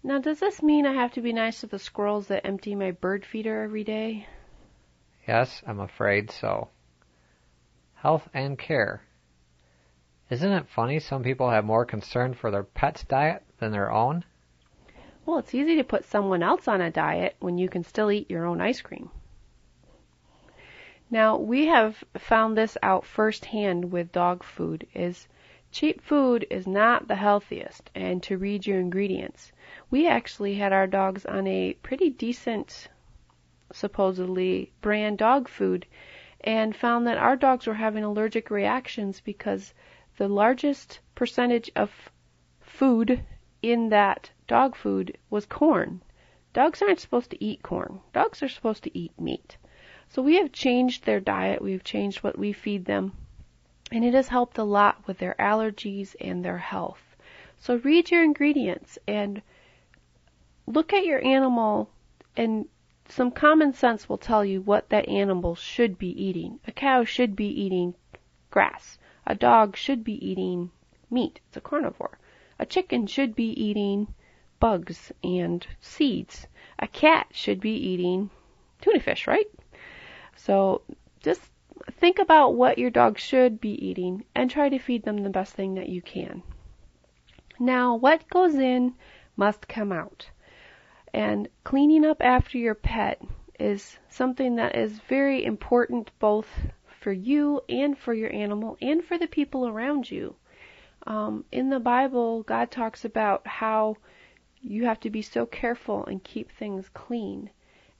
Now, does this mean I have to be nice to the squirrels that empty my bird feeder every day? Yes, I'm afraid so. Health and care. Isn't it funny some people have more concern for their pet's diet than their own? Well, it's easy to put someone else on a diet when you can still eat your own ice cream. Now, we have found this out firsthand with dog food. Cheap food is not the healthiest, and to read your ingredients. We actually had our dogs on a pretty decent, supposedly, brand dog food, and found that our dogs were having allergic reactions because the largest percentage of food in that dog food was corn. Dogs aren't supposed to eat corn. Dogs are supposed to eat meat. So we have changed their diet. We've changed what we feed them. And it has helped a lot with their allergies and their health. So read your ingredients and look at your animal, and some common sense will tell you what that animal should be eating. A cow should be eating grass. A dog should be eating meat. It's a carnivore. A chicken should be eating bugs and seeds. A cat should be eating tuna fish, right? So just think about what your dog should be eating and try to feed them the best thing that you can. Now, what goes in must come out. And cleaning up after your pet is something that is very important both for you and for your animal and for the people around you. In the Bible, God talks about how you have to be so careful and keep things clean.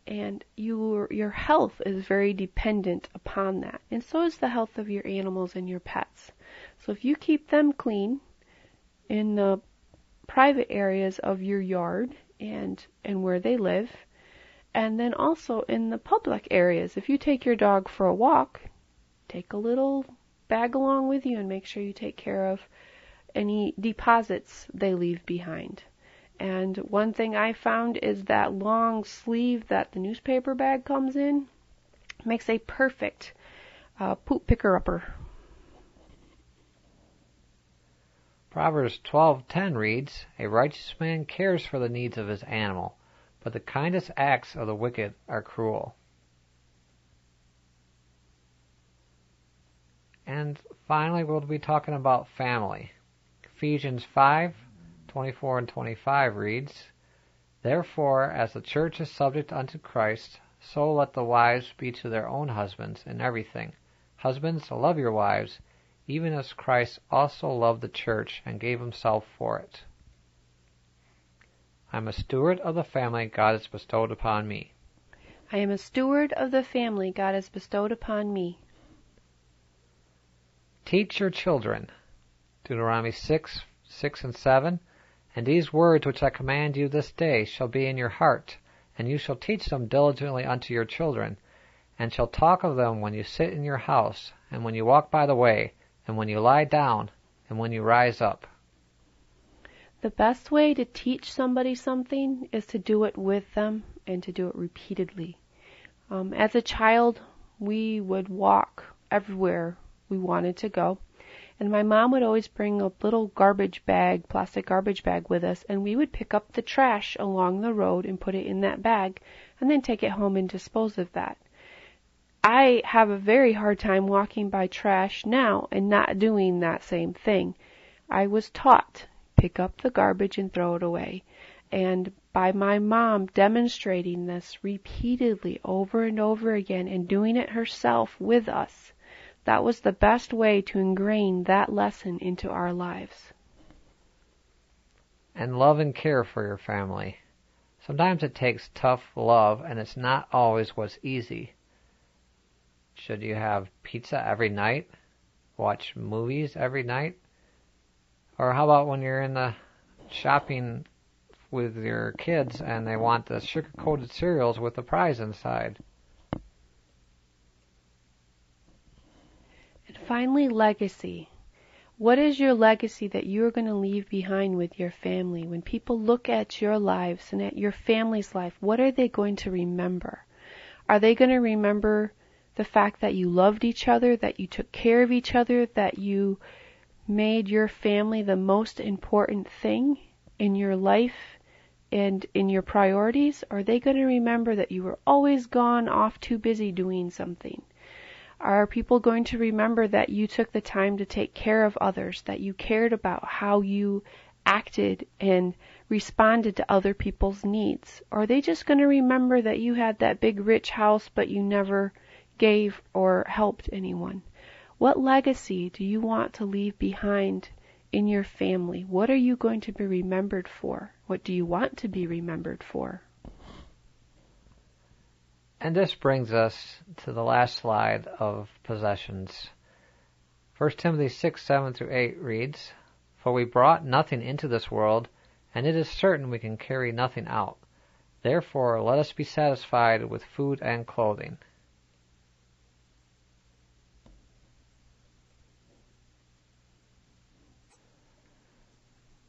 And your health is very dependent upon that. And so is the health of your animals and your pets. So if you keep them clean in the private areas of your yard and where they live, and then also in the public areas, if you take your dog for a walk, take a little bag along with you and make sure you take care of any deposits they leave behind. And one thing I found is that long sleeve that the newspaper bag comes in makes a perfect poop picker-upper. Proverbs 12:10 reads, "A righteous man cares for the needs of his animal, but the kindest acts of the wicked are cruel." And finally, we'll be talking about family. Ephesians 5:24 and 25 reads, "Therefore, as the church is subject unto Christ, so let the wives be to their own husbands in everything. Husbands, love your wives, even as Christ also loved the church and gave himself for it." I am a steward of the family God has bestowed upon me. I am a steward of the family God has bestowed upon me. Teach your children. Deuteronomy 6:6 and 7. "And these words which I command you this day shall be in your heart, and you shall teach them diligently unto your children, and shall talk of them when you sit in your house, and when you walk by the way, and when you lie down, and when you rise up." The best way to teach somebody something is to do it with them and to do it repeatedly. As a child, we would walk everywhere we wanted to go, and my mom would always bring a little plastic garbage bag with us, and we would pick up the trash along the road and put it in that bag, and then take it home and dispose of that. I have a very hard time walking by trash now and not doing that same thing. I was taught, pick up the garbage and throw it away. And by my mom demonstrating this repeatedly over and over again and doing it herself with us, that was the best way to ingrain that lesson into our lives. And love and care for your family. Sometimes it takes tough love, and it's not always what's easy. Should you have pizza every night? Watch movies every night? Or how about when you're in the shopping with your kids and they want the sugar-coated cereals with the fries inside? And finally, legacy. What is your legacy that you're going to leave behind with your family? When people look at your lives and at your family's life, what are they going to remember? Are they going to remember the fact that you loved each other, that you took care of each other, that you made your family the most important thing in your life and in your priorities? Or are they going to remember that you were always gone off too busy doing something? Are people going to remember that you took the time to take care of others, that you cared about how you acted and responded to other people's needs? Or are they just going to remember that you had that big rich house but you never gave or helped anyone? What legacy do you want to leave behind in your family? What are you going to be remembered for? What do you want to be remembered for? And this brings us to the last slide of possessions. 1 Timothy 6:7-8 reads, For we brought nothing into this world, and it is certain we can carry nothing out. Therefore let us be satisfied with food and clothing.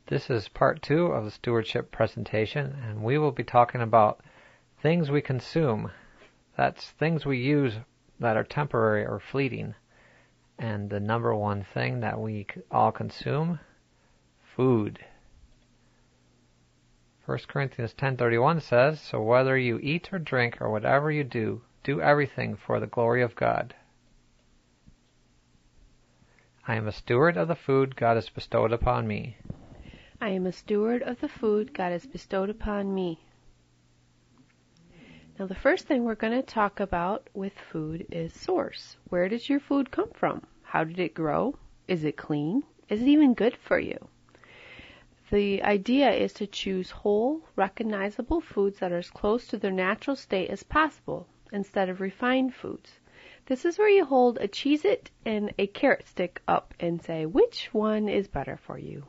This is part 2 of the stewardship presentation, and we will be talking about things we consume. That's things we use that are temporary or fleeting. And the number one thing that we all consume, food. 1 Corinthians 10:31 says, "So whether you eat or drink or whatever you do, do everything for the glory of God." I am a steward of the food God has bestowed upon me. I am a steward of the food God has bestowed upon me. Now, the first thing we're going to talk about with food is source. Where does your food come from? How did it grow? Is it clean? Is it even good for you? The idea is to choose whole, recognizable foods that are as close to their natural state as possible, instead of refined foods. This is where you hold a Cheez-It and a carrot stick up and say, which one is better for you?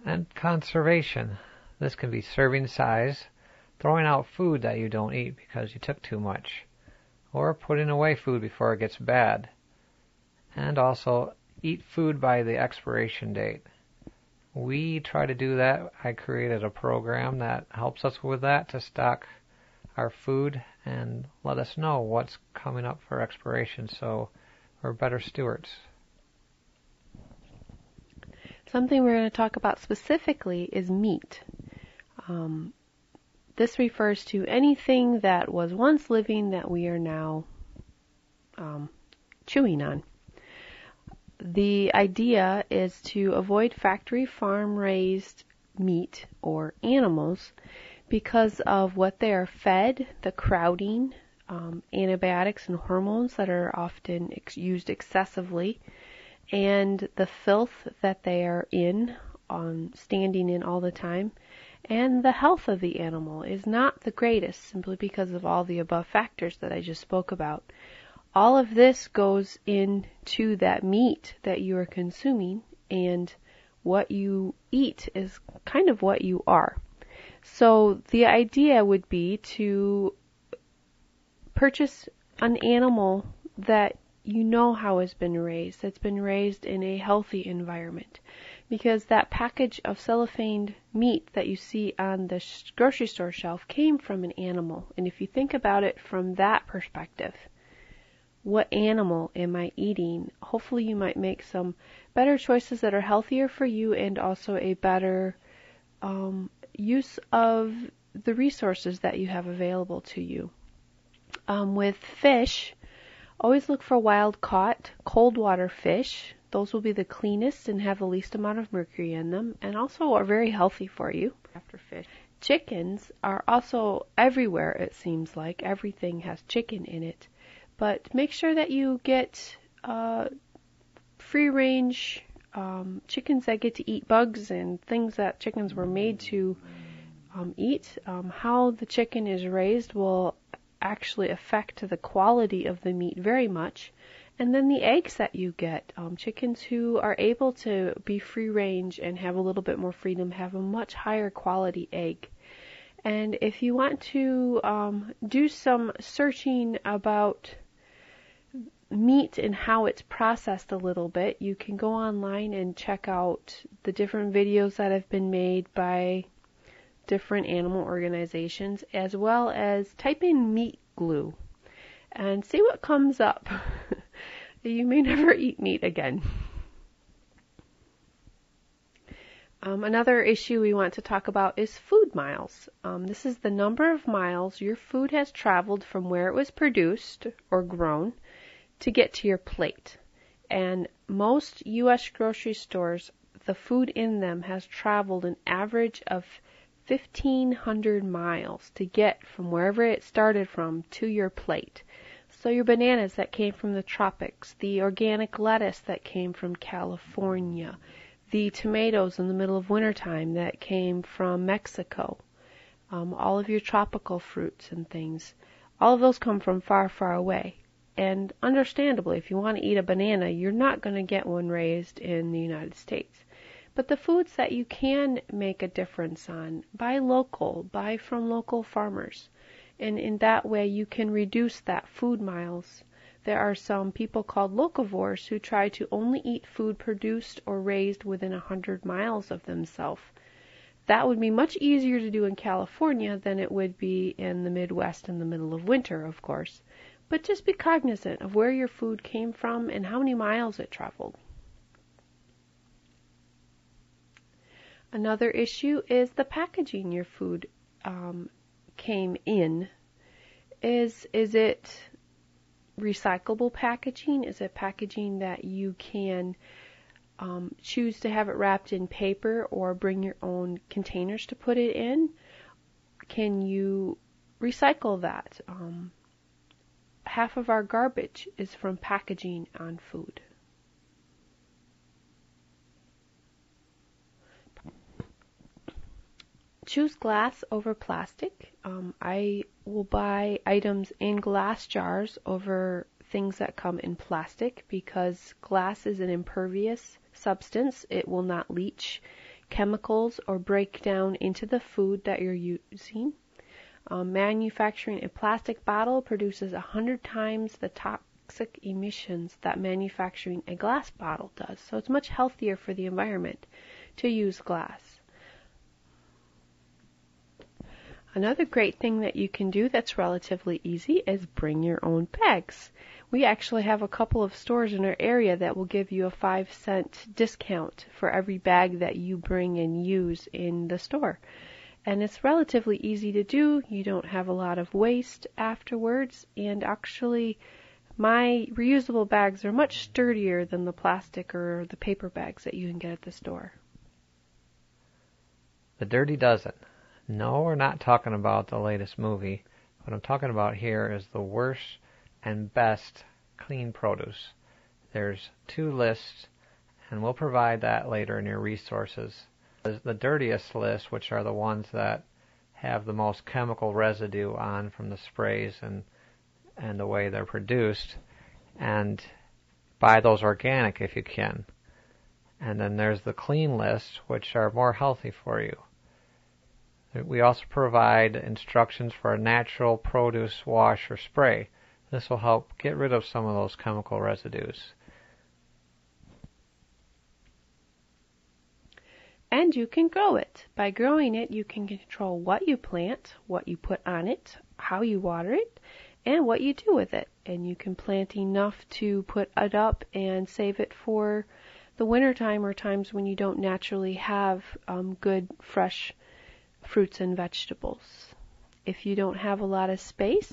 And conservation. This can be serving size, throwing out food that you don't eat because you took too much, or putting away food before it gets bad. And also, eat food by the expiration date. We try to do that. I created a program that helps us with that, to stock our food and let us know what's coming up for expiration, so we're better stewards. Something we're going to talk about specifically is meat. This refers to anything that was once living that we are now chewing on. The idea is to avoid factory farm-raised meat or animals because of what they are fed, the crowding, antibiotics and hormones that are often used excessively, and the filth that they are standing in all the time. And the health of the animal is not the greatest, simply because of all the above factors that I just spoke about. All of this goes into that meat that you are consuming, and what you eat is kind of what you are. So the idea would be to purchase an animal that you know how it's been raised, that's been raised in a healthy environment. Because that package of cellophane meat that you see on the grocery store shelf came from an animal. And if you think about it from that perspective, what animal am I eating? Hopefully you might make some better choices that are healthier for you, and also a better use of the resources that you have available to you. With fish, always look for wild-caught, cold-water fish. Those will be the cleanest and have the least amount of mercury in them, and also are very healthy for you. After fish, chickens are also everywhere, it seems like. Everything has chicken in it. But make sure that you get free-range chickens that get to eat bugs and things that chickens were made to eat. How the chicken is raised will actually affect the quality of the meat very much. And then the eggs that you get, chickens who are able to be free range and have a little bit more freedom have a much higher quality egg. And if you want to do some searching about meat and how it's processed a little bit, you can go online and check out the different videos that have been made by different animal organizations, as well as type in meat glue and see what comes up. You may never eat meat again. Another issue we want to talk about is food miles. This is the number of miles your food has traveled from where it was produced or grown to get to your plate. And most U.S. grocery stores, the food in them has traveled an average of 1,500 miles to get from wherever it started from to your plate. So your bananas that came from the tropics, the organic lettuce that came from California, the tomatoes in the middle of wintertime that came from Mexico, all of your tropical fruits and things, all of those come from far, far away. And understandably, if you want to eat a banana, you're not going to get one raised in the United States. But the foods that you can make a difference on, buy local, buy from local farmers. And in that way, you can reduce that food miles. There are some people called locavores who try to only eat food produced or raised within 100 miles of themselves. That would be much easier to do in California than it would be in the Midwest in the middle of winter, of course. But just be cognizant of where your food came from and how many miles it traveled. Another issue is the packaging your food came in. Is it recyclable packaging? Is it packaging that you can choose to have it wrapped in paper or bring your own containers to put it in? Can you recycle that? Half of our garbage is from packaging on food. Choose glass over plastic. I will buy items in glass jars over things that come in plastic because glass is an impervious substance. It will not leach chemicals or break down into the food that you're using. Manufacturing a plastic bottle produces 100 times the toxic emissions that manufacturing a glass bottle does. So it's much healthier for the environment to use glass. Another great thing that you can do that's relatively easy is bring your own bags. We actually have a couple of stores in our area that will give you a 5-cent discount for every bag that you bring and use in the store. And it's relatively easy to do. You don't have a lot of waste afterwards. And actually, my reusable bags are much sturdier than the plastic or the paper bags that you can get at the store. The Dirty Dozen. No, we're not talking about the latest movie. What I'm talking about here is the worst and best clean produce. There's 2 lists, and we'll provide that later in your resources. The dirtiest list, which are the ones that have the most chemical residue on from the sprays and the way they're produced, and buy those organic if you can. And then there's the clean list, which are more healthy for you. We also provide instructions for a natural produce wash or spray. This will help get rid of some of those chemical residues. And you can grow it. By growing it, you can control what you plant, what you put on it, how you water it, and what you do with it. And you can plant enough to put it up and save it for the wintertime or times when you don't naturally have good, fresh fruits and vegetables. If you don't have a lot of space,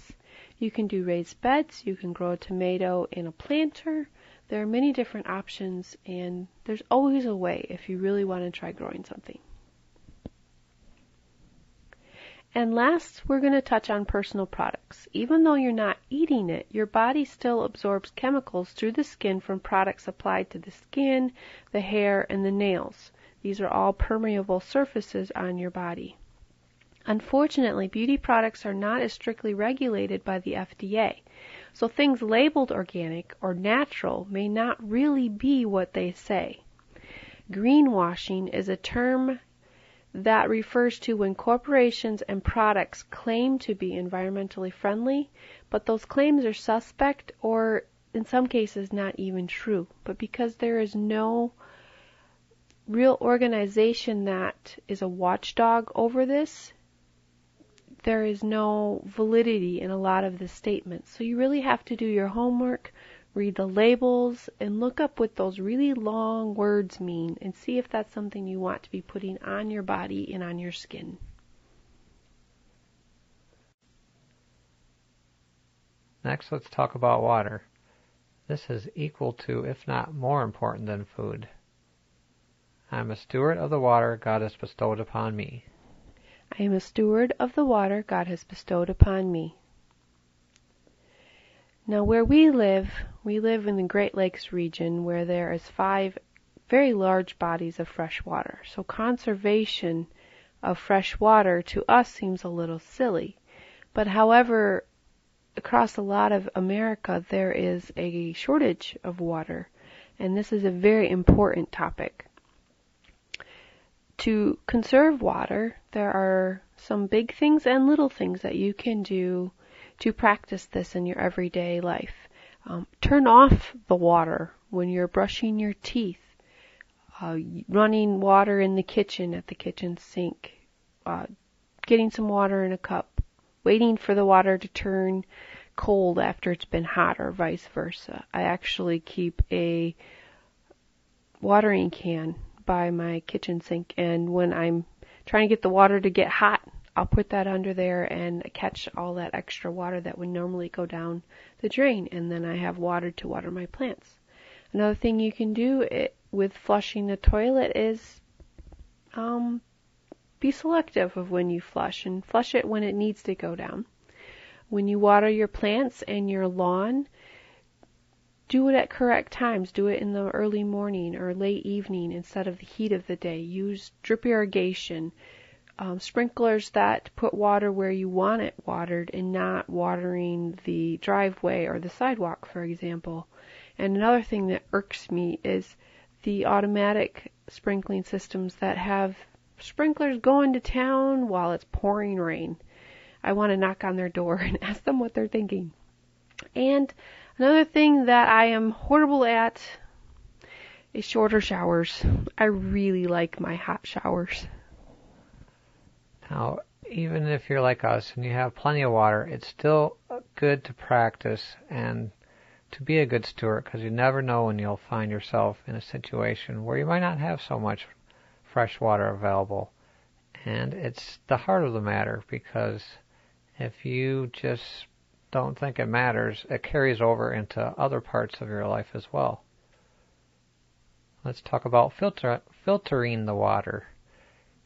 you can do raised beds, you can grow a tomato in a planter. There are many different options, and there's always a way if you really want to try growing something. And last, we're going to touch on personal products. Even though you're not eating it, your body still absorbs chemicals through the skin from products applied to the skin, the hair, and the nails. These are all permeable surfaces on your body. Unfortunately, beauty products are not as strictly regulated by the FDA, so things labeled organic or natural may not really be what they say. Greenwashing is a term that refers to when corporations and products claim to be environmentally friendly, but those claims are suspect or, in some cases, not even true. But because there is no real organization that is a watchdog over this, there is no validity in a lot of the statements. So you really have to do your homework, read the labels, and look up what those really long words mean and see if that's something you want to be putting on your body and on your skin. Next, let's talk about water. This is equal to, if not more important than food. I'm a steward of the water God has bestowed upon me. I am a steward of the water God has bestowed upon me. Now where we live in the Great Lakes region where there is 5 very large bodies of fresh water. So conservation of fresh water to us seems a little silly. But however, across a lot of America, there is a shortage of water, and this is a very important topic. To conserve water, there are some big things and little things that you can do to practice this in your everyday life. Turn off the water when you're brushing your teeth, running water in the kitchen at the kitchen sink, getting some water in a cup, waiting for the water to turn cold after it's been hot, or vice versa. I actually keep a watering can by my kitchen sink, and when I'm trying to get the water to get hot, I'll put that under there and catch all that extra water that would normally go down the drain, and then I have water to water my plants. Another thing you can do with flushing the toilet is be selective of when you flush, and flush it when it needs to go down. When you water your plants and your lawn, do it at correct times. Do it in the early morning or late evening instead of the heat of the day. Use drip irrigation, sprinklers that put water where you want it watered and not watering the driveway or the sidewalk, for example. And another thing that irks me is the automatic sprinkling systems that have sprinklers going to town while it's pouring rain. I want to knock on their door and ask them what they're thinking. And another thing that I am horrible at is shorter showers. I really like my hot showers. Now, even if you're like us and you have plenty of water, it's still good to practice and to be a good steward, because you never know when you'll find yourself in a situation where you might not have so much fresh water available. And it's the heart of the matter, because if you just don't think it matters, it carries over into other parts of your life as well. Let's talk about filtering the water.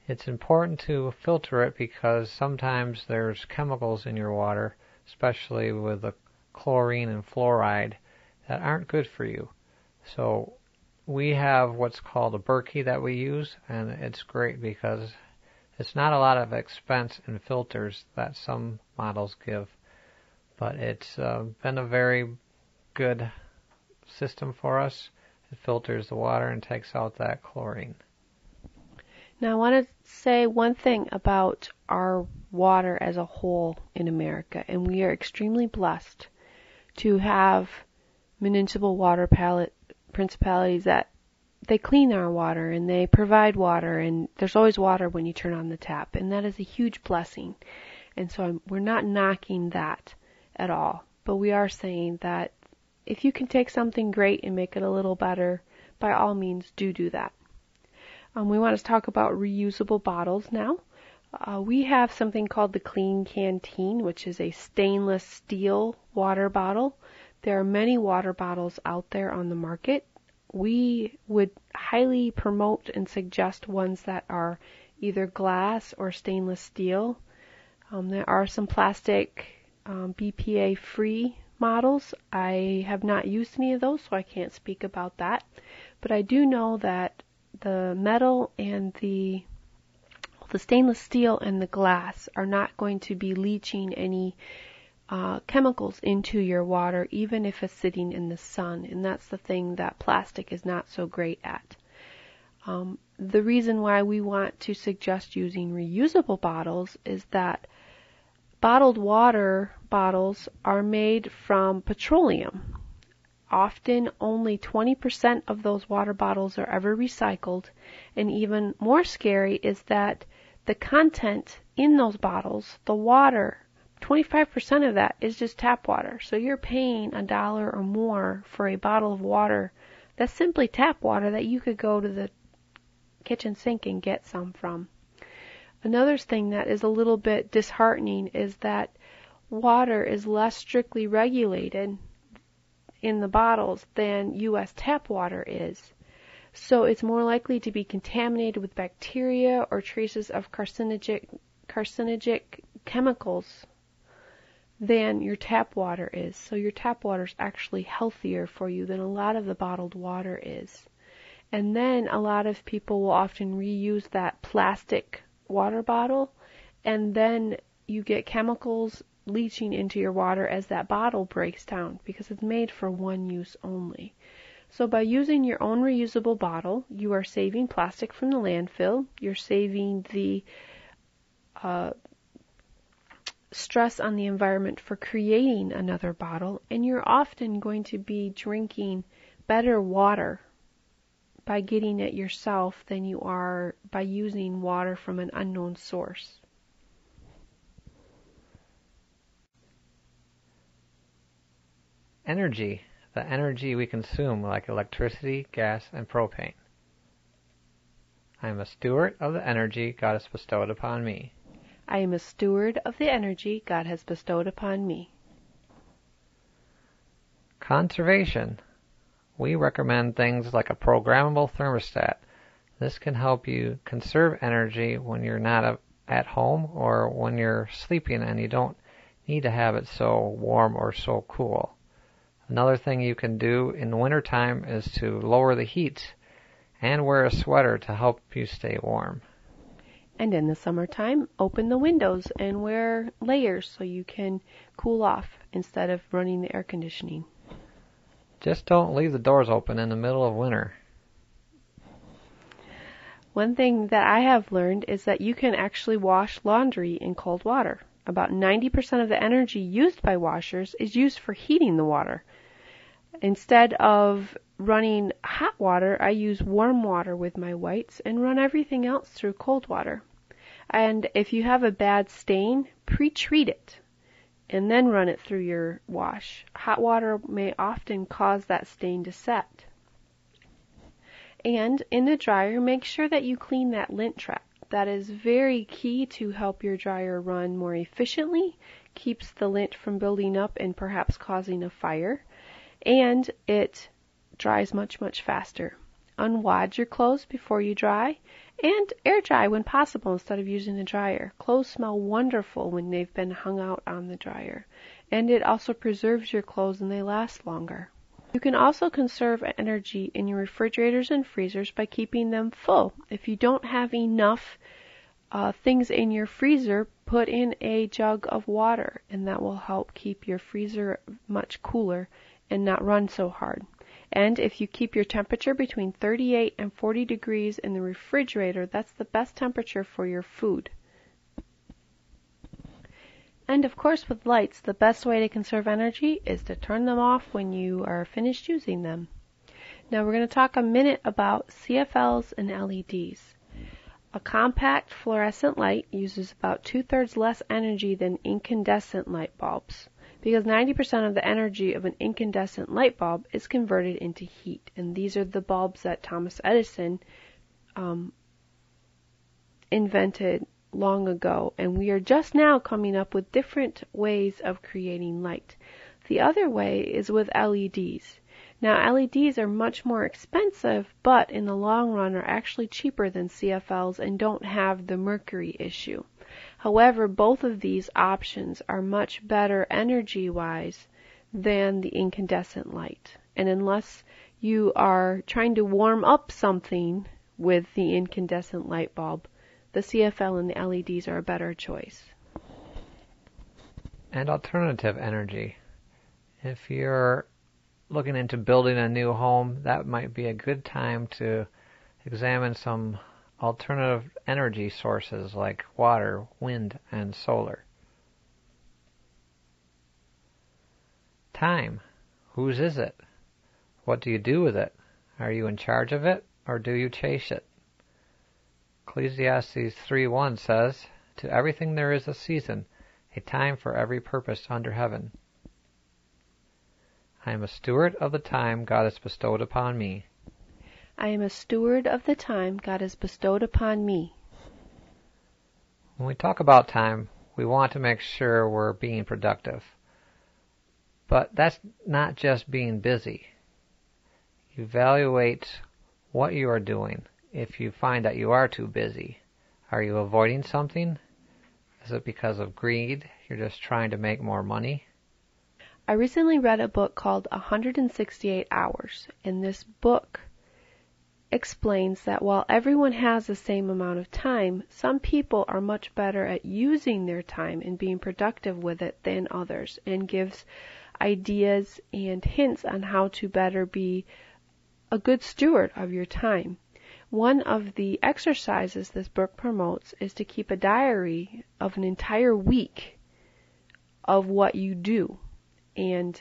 It's important to filter it because sometimes there's chemicals in your water, especially with the chlorine and fluoride, that aren't good for you. So we have what's called a Berkey that we use, and it's great because it's not a lot of expense in filters that some models give, but it's been a very good system for us. It filters the water and takes out that chlorine. Now I want to say one thing about our water as a whole in America, and we are extremely blessed to have municipal water principalities that they clean our water and they provide water, and there's always water when you turn on the tap, and that is a huge blessing. And so we're not knocking that at all, but we are saying that if you can take something great and make it a little better, by all means do that. We want to talk about reusable bottles now. We have something called the Clean Canteen, which is a stainless steel water bottle. There are many water bottles out there on the market. We would highly promote and suggest ones that are either glass or stainless steel. There are some plastic BPA-free models. I have not used any of those, so I can't speak about that. But I do know that the metal and the stainless steel and the glass are not going to be leaching any chemicals into your water, even if it's sitting in the sun. And that's the thing that plastic is not so great at. The reason why we want to suggest using reusable bottles is that bottled water bottles are made from petroleum. Often only 20% of those water bottles are ever recycled, and even more scary is that the content in those bottles, the water, 25% of that is just tap water. So you're paying $1 or more for a bottle of water that's simply tap water that you could go to the kitchen sink and get some from. Another thing that is a little bit disheartening is that water is less strictly regulated in the bottles than U.S. tap water is. So it's more likely to be contaminated with bacteria or traces of carcinogenic chemicals than your tap water is. So your tap water is actually healthier for you than a lot of the bottled water is. And then a lot of people will often reuse that plastic water bottle, and then you get chemicals leaching into your water as that bottle breaks down, because it's made for one use only. So by using your own reusable bottle, you are saving plastic from the landfill, you're saving the stress on the environment for creating another bottle, and you're often going to be drinking better water by getting it yourself than you are by using water from an unknown source. Energy, the energy we consume like electricity, gas, and propane. I am a steward of the energy God has bestowed upon me. I am a steward of the energy God has bestowed upon me. Conservation. We recommend things like a programmable thermostat. This can help you conserve energy when you're not at home or when you're sleeping and you don't need to have it so warm or so cool. Another thing you can do in wintertime is to lower the heat and wear a sweater to help you stay warm. And in the summertime, open the windows and wear layers so you can cool off instead of running the air conditioning. Just don't leave the doors open in the middle of winter. One thing that I have learned is that you can actually wash laundry in cold water. About 90% of the energy used by washers is used for heating the water. Instead of running hot water, I use warm water with my whites and run everything else through cold water. And if you have a bad stain, pre-treat it and then run it through your wash. Hot water may often cause that stain to set. And in the dryer, make sure that you clean that lint trap. That is very key to help your dryer run more efficiently, keeps the lint from building up and perhaps causing a fire, and it dries much, much faster. Unwad your clothes before you dry, and air dry when possible instead of using the dryer. Clothes smell wonderful when they've been hung out on the dryer, and it also preserves your clothes and they last longer. You can also conserve energy in your refrigerators and freezers by keeping them full. If you don't have enough things in your freezer, put in a jug of water, and that will help keep your freezer much cooler and not run so hard. And if you keep your temperature between 38 and 40 degrees in the refrigerator, that's the best temperature for your food. And of course, with lights, the best way to conserve energy is to turn them off when you are finished using them. Now we're going to talk a minute about CFLs and LEDs. A compact fluorescent light uses about 2/3 less energy than incandescent light bulbs, because 90% of the energy of an incandescent light bulb is converted into heat. And these are the bulbs that Thomas Edison invented long ago, and we are just now coming up with different ways of creating light. The other way is with LEDs. Now, LEDs are much more expensive, but in the long run are actually cheaper than CFLs and don't have the mercury issue. However, both of these options are much better energy-wise than the incandescent light. And unless you are trying to warm up something with the incandescent light bulb, the CFL and the LEDs are a better choice. And alternative energy. If you're looking into building a new home, that might be a good time to examine some alternative energy sources like water, wind, and solar. Time. Whose is it? What do you do with it? Are you in charge of it, or do you chase it? Ecclesiastes 3:1 says, "To everything there is a season, a time for every purpose under heaven." I am a steward of the time God has bestowed upon me. I am a steward of the time God has bestowed upon me. When we talk about time, we want to make sure we're being productive. But that's not just being busy. Evaluate what you are doing. If you find that you are too busy, are you avoiding something? Is it because of greed? You're just trying to make more money? I recently read a book called 168 Hours, and this book explains that while everyone has the same amount of time, some people are much better at using their time and being productive with it than others, and gives ideas and hints on how to better be a good steward of your time. One of the exercises this book promotes is to keep a diary of an entire week of what you do. And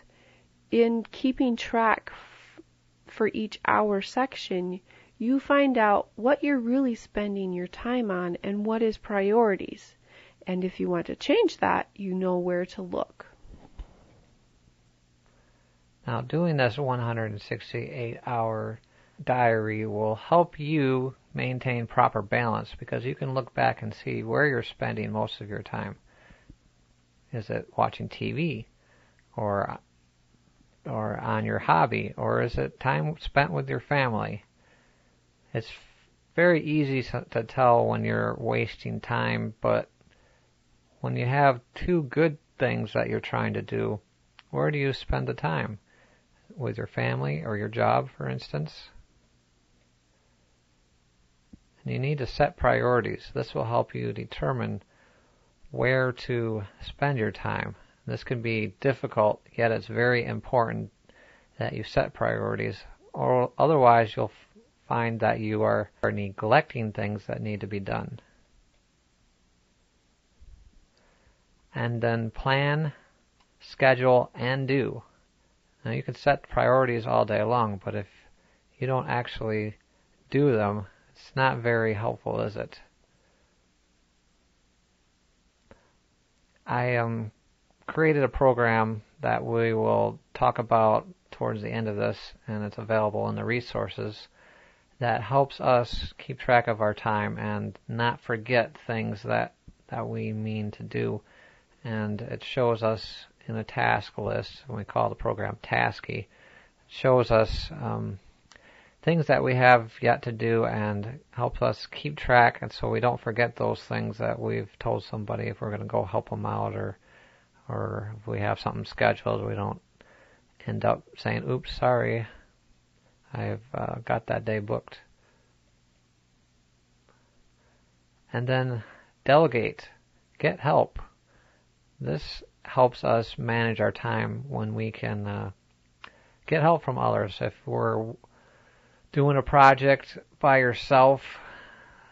in keeping track for each hour section, you find out what you're really spending your time on and what is priorities. And if you want to change that, you know where to look. Now, doing this 168-hour diary will help you maintain proper balance, because you can look back and see where you're spending most of your time. Is it watching TV, or on your hobby, or is it time spent with your family? It's very easy to tell when you're wasting time, but when you have two good things that you're trying to do, where do you spend the time? With your family or your job, for instance? And you need to set priorities. This will help you determine where to spend your time. This can be difficult, yet it's very important that you set priorities, or otherwise you'll find that you are neglecting things that need to be done. And then plan, schedule, and do. Now, you can set priorities all day long, but if you don't actually do them, it's not very helpful, is it? I created a program that we will talk about towards the end of this, and it's available in the resources, that helps us keep track of our time and not forget things that we mean to do. And it shows us in a task list, and we call the program Tasky. It shows us things that we have yet to do and helps us keep track, and so we don't forget those things that we've told somebody if we're going to go help them out, or if we have something scheduled, we don't end up saying, oops, sorry, I've got that day booked. And then delegate. Get help. This helps us manage our time when we can get help from others. If we're doing a project by yourself,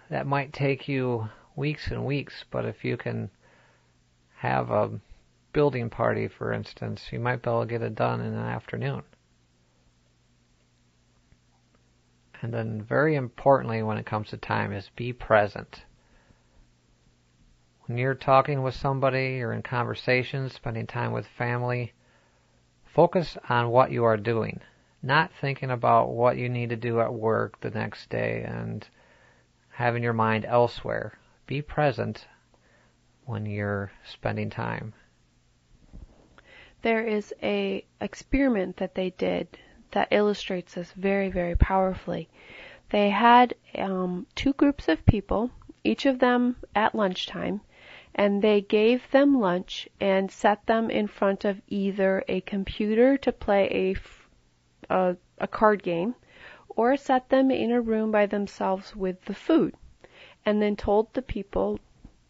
that might take you weeks and weeks, but if you can have a building party, for instance, you might be able to get it done in an afternoon. And then very importantly when it comes to time is be present. When you're talking with somebody or in conversations, spending time with family, focus on what you are doing, not thinking about what you need to do at work the next day and having your mind elsewhere. Be present when you're spending time. There is an experiment that they did that illustrates this very, very powerfully. They had two groups of people, each of them at lunchtime, and they gave them lunch and set them in front of either a computer to play a card game, or set them in a room by themselves with the food, and then told the people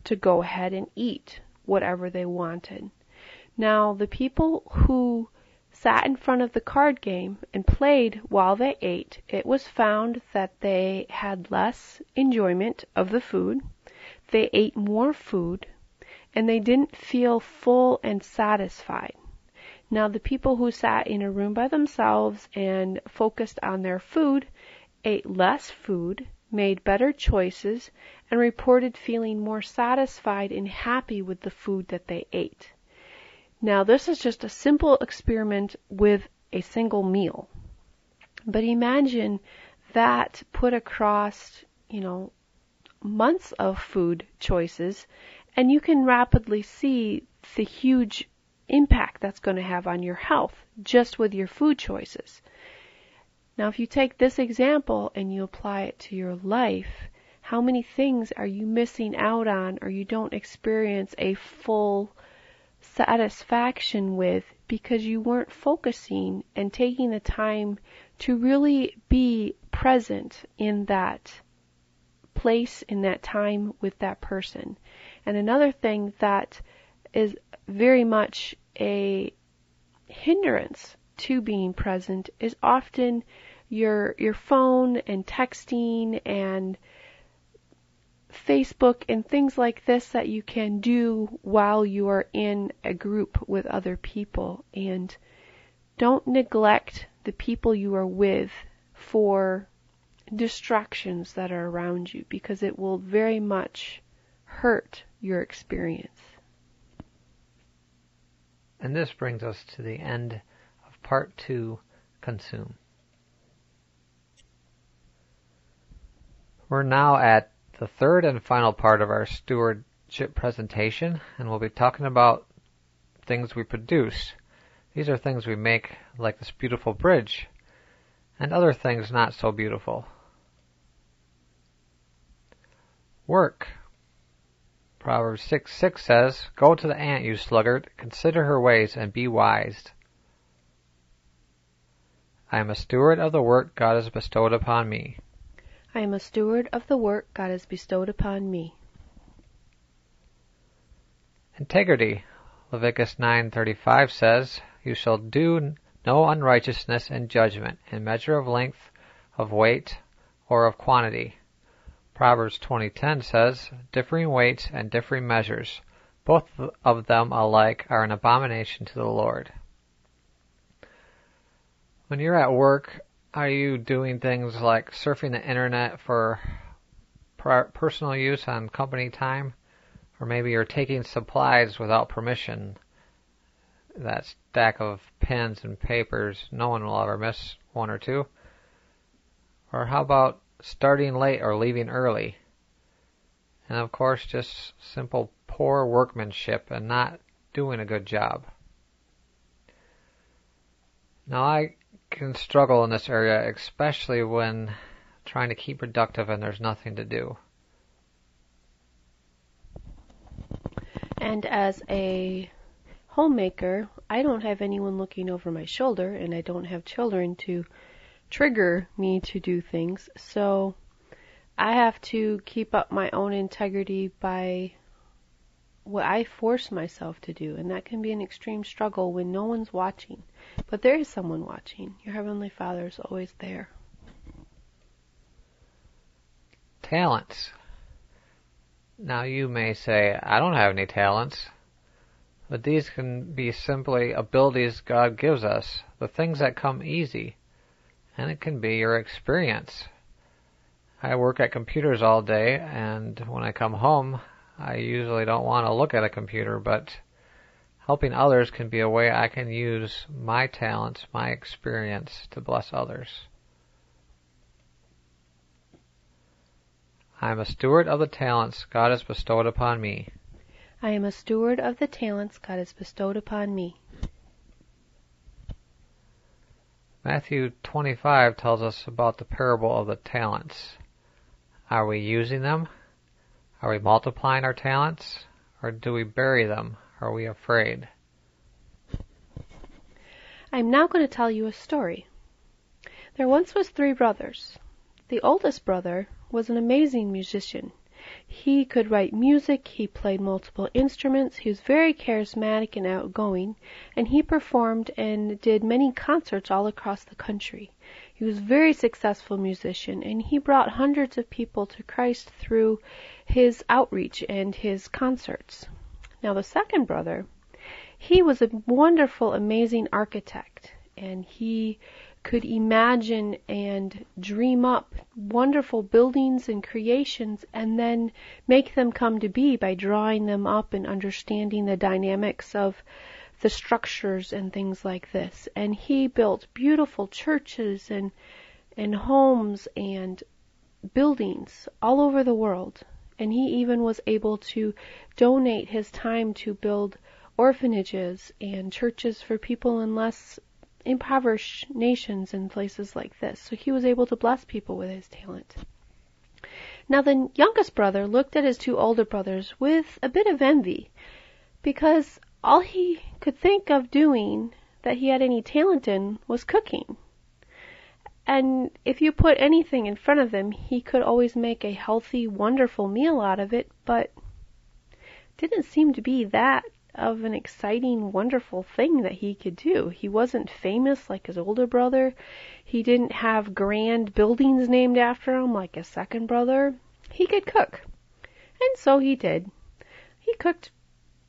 to go ahead and eat whatever they wanted. Now, the people who sat in front of the card game and played while they ate, it was found that they had less enjoyment of the food, they ate more food, and they didn't feel full and satisfied. Now, the people who sat in a room by themselves and focused on their food ate less food, made better choices, and reported feeling more satisfied and happy with the food that they ate. Now, this is just a simple experiment with a single meal. But imagine that put across, months of food choices, and you can rapidly see the huge impact that's going to have on your health just with your food choices. Now, if you take this example and you apply it to your life, how many things are you missing out on, or you don't experience a full satisfaction with because you weren't focusing and taking the time to really be present in that place, in that time with that person. And another thing that is very much a hindrance to being present is often your phone and texting and Facebook and things like this that you can do while you are in a group with other people. And don't neglect the people you are with for distractions that are around you, because it will very much hurt your experience. And this brings us to the end of part 2, Consume. We're now at the third and final part of our stewardship presentation, and we'll be talking about things we produce. These are things we make, like this beautiful bridge, and other things not so beautiful. Work. Proverbs 6:6 says, "Go to the ant, you sluggard, consider her ways and be wise. I am a steward of the work God has bestowed upon me." I am a steward of the work God has bestowed upon me. Integrity. Leviticus 9:35 says, "You shall do no unrighteousness in judgment, in measure of length, of weight, or of quantity." Proverbs 20:10 says, "Differing weights and differing measures, both of them alike are an abomination to the Lord." When you're at work, are you doing things like surfing the internet for personal use on company time? Or maybe you're taking supplies without permission. That stack of pens and papers, no one will ever miss one or two. Or how about starting late or leaving early? And of course, just simple poor workmanship and not doing a good job. Now, I can struggle in this area, especially when trying to keep productive and there's nothing to do. And as a homemaker, I don't have anyone looking over my shoulder, and I don't have children to trigger me to do things, so I have to keep up my own integrity by what I force myself to do, and that can be an extreme struggle when no one's watching. But there is someone watching. Your Heavenly Father is always there. Talents. Now you may say, I don't have any talents, but these can be simply abilities God gives us, the things that come easy, and it can be your experience. I work at computers all day, and when I come home, I usually don't want to look at a computer, but helping others can be a way I can use my talents, my experience to bless others. I am a steward of the talents God has bestowed upon me. I am a steward of the talents God has bestowed upon me. Matthew 25 tells us about the parable of the talents. Are we using them? Are we multiplying our talents? Or do we bury them? Are we afraid? I'm now going to tell you a story. There once was 3 brothers. The oldest brother was an amazing musician. He could write music, he played multiple instruments, he was very charismatic and outgoing, and he performed and did many concerts all across the country. He was a very successful musician, and he brought hundreds of people to Christ through his outreach and his concerts. Now the second brother, he was a wonderful, amazing architect, and he could imagine and dream up wonderful buildings and creations and then make them come to be by drawing them up and understanding the dynamics of the structures and things like this. And he built beautiful churches and homes and buildings all over the world. And he even was able to donate his time to build orphanages and churches for people in less impoverished nations and places like this. So he was able to bless people with his talent. Now the youngest brother looked at his 2 older brothers with a bit of envy, because all he could think of doing that he had any talent in was cooking. And if you put anything in front of him, he could always make a healthy, wonderful meal out of it, but didn't seem to be that of an exciting, wonderful thing that he could do. He wasn't famous like his older brother. He didn't have grand buildings named after him like his second brother. He could cook. And so he did. He cooked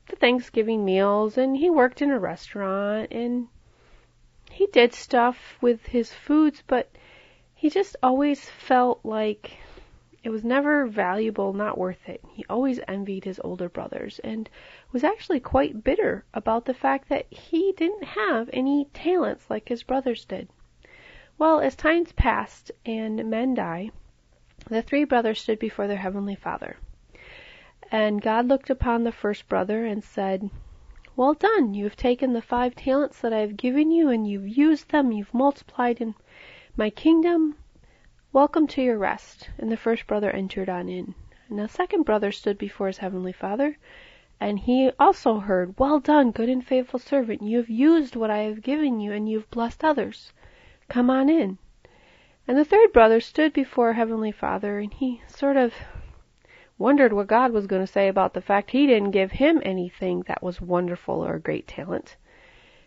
the Thanksgiving meals, and he worked in a restaurant, and he did stuff with his foods, but he just always felt like it was never valuable, not worth it. He always envied his older brothers and was actually quite bitter about the fact that he didn't have any talents like his brothers did. Well, as times passed and men die, the three brothers stood before their heavenly Father. And God looked upon the first brother and said, "Well done, you have taken the 5 talents that I have given you, and you've used them, you've multiplied in my kingdom. Welcome to your rest." And the first brother entered on in. And the second brother stood before his heavenly Father, and he also heard, "Well done, good and faithful servant. You have used what I have given you, and you have blessed others. Come on in." And the third brother stood before Heavenly Father, and he sort of wondered what God was going to say about the fact he didn't give him anything that was wonderful or a great talent.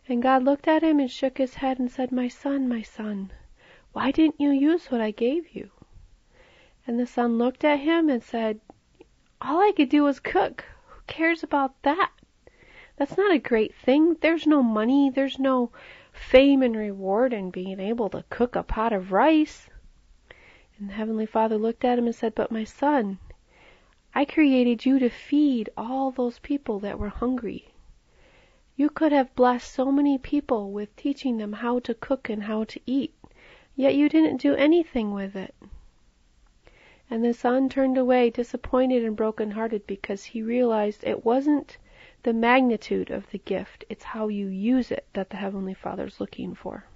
And God looked at him and shook his head and said, my son, why didn't you use what I gave you?" And the son looked at him and said, "All I could do was cook. Who cares about that? That's not a great thing. There's no money, there's no fame and reward in being able to cook a pot of rice." And the Heavenly Father looked at him and said, "But my son, I created you to feed all those people that were hungry. You could have blessed so many people with teaching them how to cook and how to eat, yet you didn't do anything with it." And the son turned away disappointed and broken-hearted because he realized it wasn't the magnitude of the gift, it's how you use it that the Heavenly Father's looking for.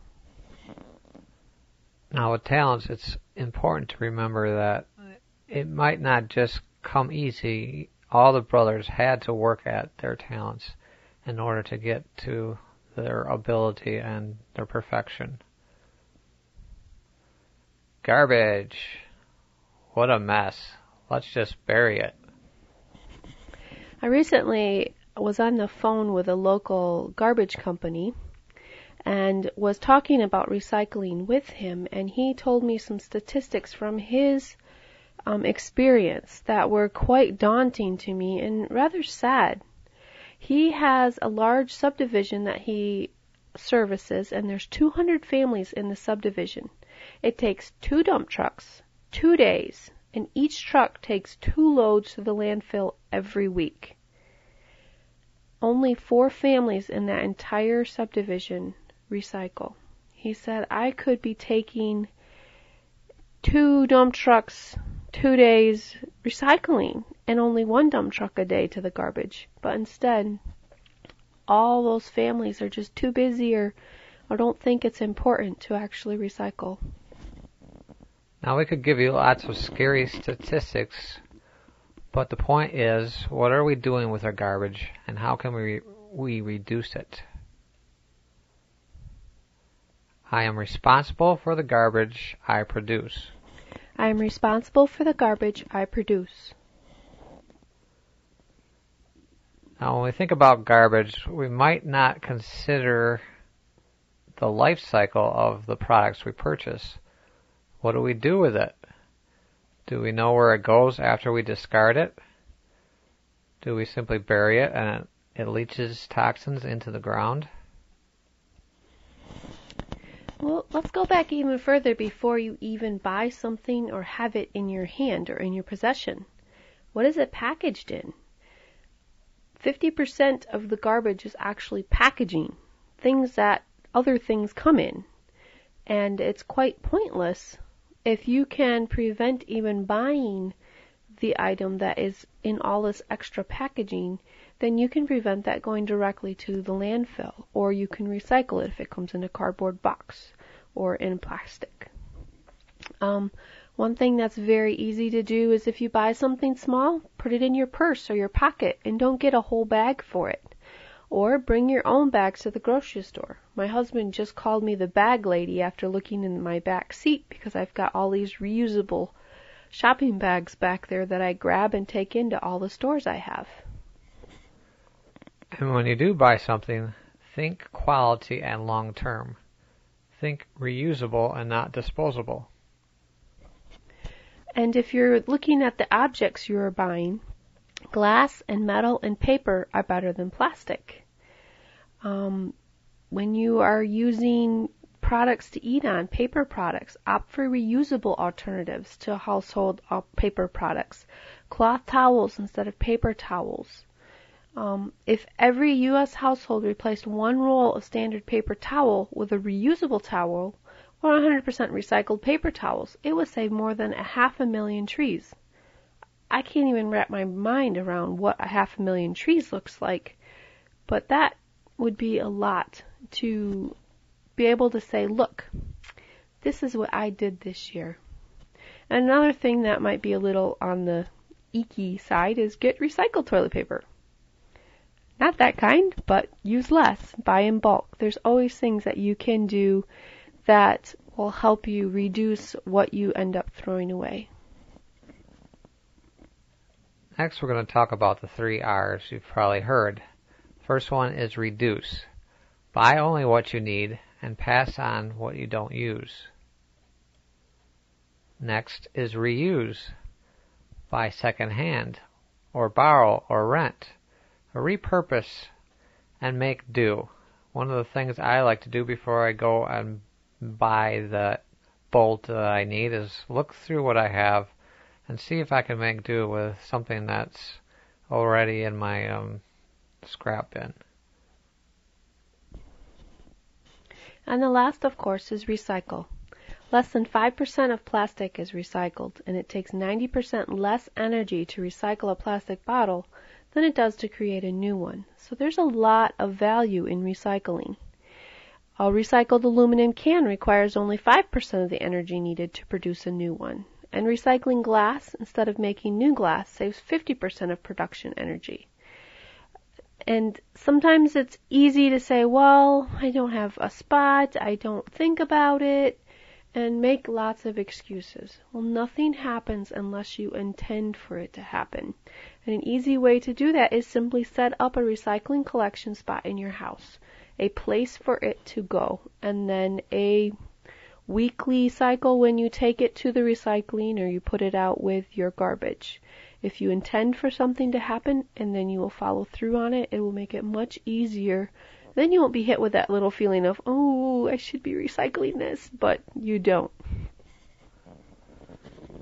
Now with talents, it's important to remember that it might not just come easy. All the brothers had to work at their talents in order to get to their ability and their perfection. Garbage. What a mess. Let's just bury it. I recently was on the phone with a local garbage company and was talking about recycling with him, and he told me some statistics from his experience that were quite daunting to me and rather sad. He has a large subdivision that he services, and there's 200 families in the subdivision. It takes 2 dump trucks, 2 days, and each truck takes 2 loads to the landfill every week. Only 4 families in that entire subdivision recycle. He said, I could be taking 2 dump trucks, 2 days recycling, and only 1 dump truck a day to the garbage. But instead, all those families are just too busy or don't think it's important to actually recycle. Now we could give you lots of scary statistics, but the point is, what are we doing with our garbage, and how can we reduce it? I am responsible for the garbage I produce. I am responsible for the garbage I produce. Now when we think about garbage, we might not consider the life cycle of the products we purchase. What do we do with it? Do we know where it goes after we discard it? Do we simply bury it and it leaches toxins into the ground? Well, let's go back even further before you even buy something or have it in your hand or in your possession. What is it packaged in? 50% of the garbage is actually packaging, things that other things come in. And it's quite pointless if you can prevent even buying the item that is in all this extra packaging, then you can prevent that going directly to the landfill, or you can recycle it if it comes in a cardboard box or in plastic. One thing that's very easy to do is if you buy something small, put it in your purse or your pocket and don't get a whole bag for it. Or bring your own bags to the grocery store. My husband just called me the bag lady after looking in my back seat because I've got all these reusable shopping bags back there that I grab and take into all the stores I have. And when you do buy something, think quality and long term. Think reusable and not disposable. And if you're looking at the objects you are buying, glass and metal and paper are better than plastic. When you are using products to eat on, paper products, opt for reusable alternatives to household paper products. Cloth towels instead of paper towels. If every U.S. household replaced one roll of standard paper towel with a reusable towel or 100% recycled paper towels, it would save more than 500,000 trees. I can't even wrap my mind around what 500,000 trees looks like, but that would be a lot to be able to say, look, this is what I did this year. And another thing that might be a little on the icky side is get recycled toilet paper. Not that kind, but use less, buy in bulk. There's always things that you can do that will help you reduce what you end up throwing away. Next, we're going to talk about the 3 R's you've probably heard. First one is reduce. Buy only what you need and pass on what you don't use. Next is reuse. Buy second-hand, or borrow or rent, or repurpose and make do. One of the things I like to do before I go and buy the bolt that I need is look through what I have and see if I can make do with something that's already in my scrap bin. And the last, of course, is recycle. Less than 5% of plastic is recycled, and it takes 90% less energy to recycle a plastic bottle than it does to create a new one. So there's a lot of value in recycling. A recycled aluminum can requires only 5% of the energy needed to produce a new one. And recycling glass instead of making new glass saves 50% of production energy. And sometimes it's easy to say, well, I don't have a spot, I don't think about it, and make lots of excuses. Well, nothing happens unless you intend for it to happen. And an easy way to do that is simply set up a recycling collection spot in your house, a place for it to go, and then a weekly cycle when you take it to the recycling or you put it out with your garbage. If you intend for something to happen and then you will follow through on it, it will make it much easier. Then you won't be hit with that little feeling of, oh, I should be recycling this, but you don't.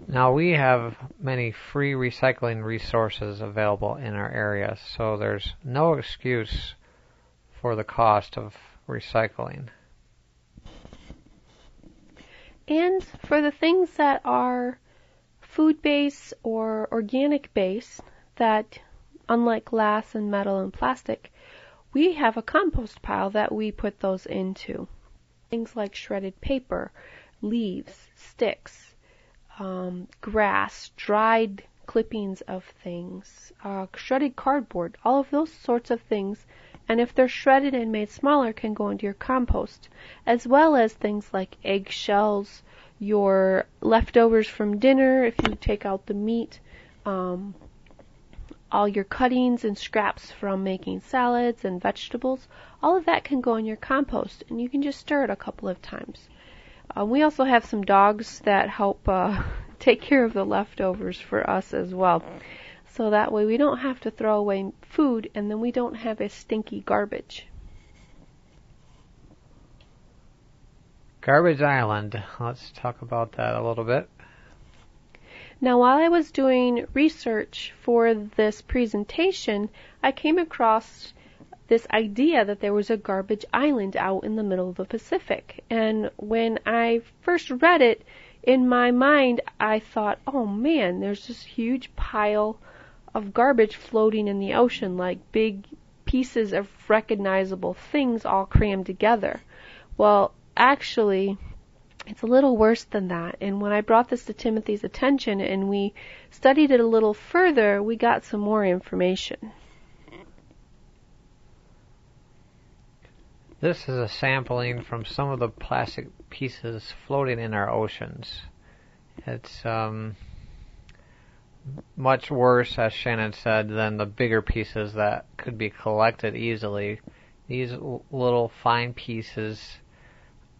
Now, we have many free recycling resources available in our area, so there's no excuse for the cost of recycling. And for the things that are food-based or organic-based, that, unlike glass and metal and plastic, we have a compost pile that we put those into. Things like shredded paper, leaves, sticks, grass, dried clippings of things, shredded cardboard, all of those sorts of things. And if they're shredded and made smaller, can go into your compost, as well as things like eggshells, your leftovers from dinner, if you take out the meat, all your cuttings and scraps from making salads and vegetables, all of that can go in your compost, and you can just stir it a couple of times. We also have some dogs that help take care of the leftovers for us as well. So that way we don't have to throw away food, and then we don't have a stinky garbage. Garbage Island. Let's talk about that a little bit. Now, while I was doing research for this presentation, I came across this idea that there was a garbage island out in the middle of the Pacific. And when I first read it, in my mind, I thought, oh man, there's this huge pile of garbage floating in the ocean, like big pieces of recognizable things all crammed together. Well, actually, it's a little worse than that. And when I brought this to Timothy's attention and we studied it a little further, we got some more information. This is a sampling from some of the plastic pieces floating in our oceans. It's much worse, as Shannon said, than the bigger pieces that could be collected easily. These little fine pieces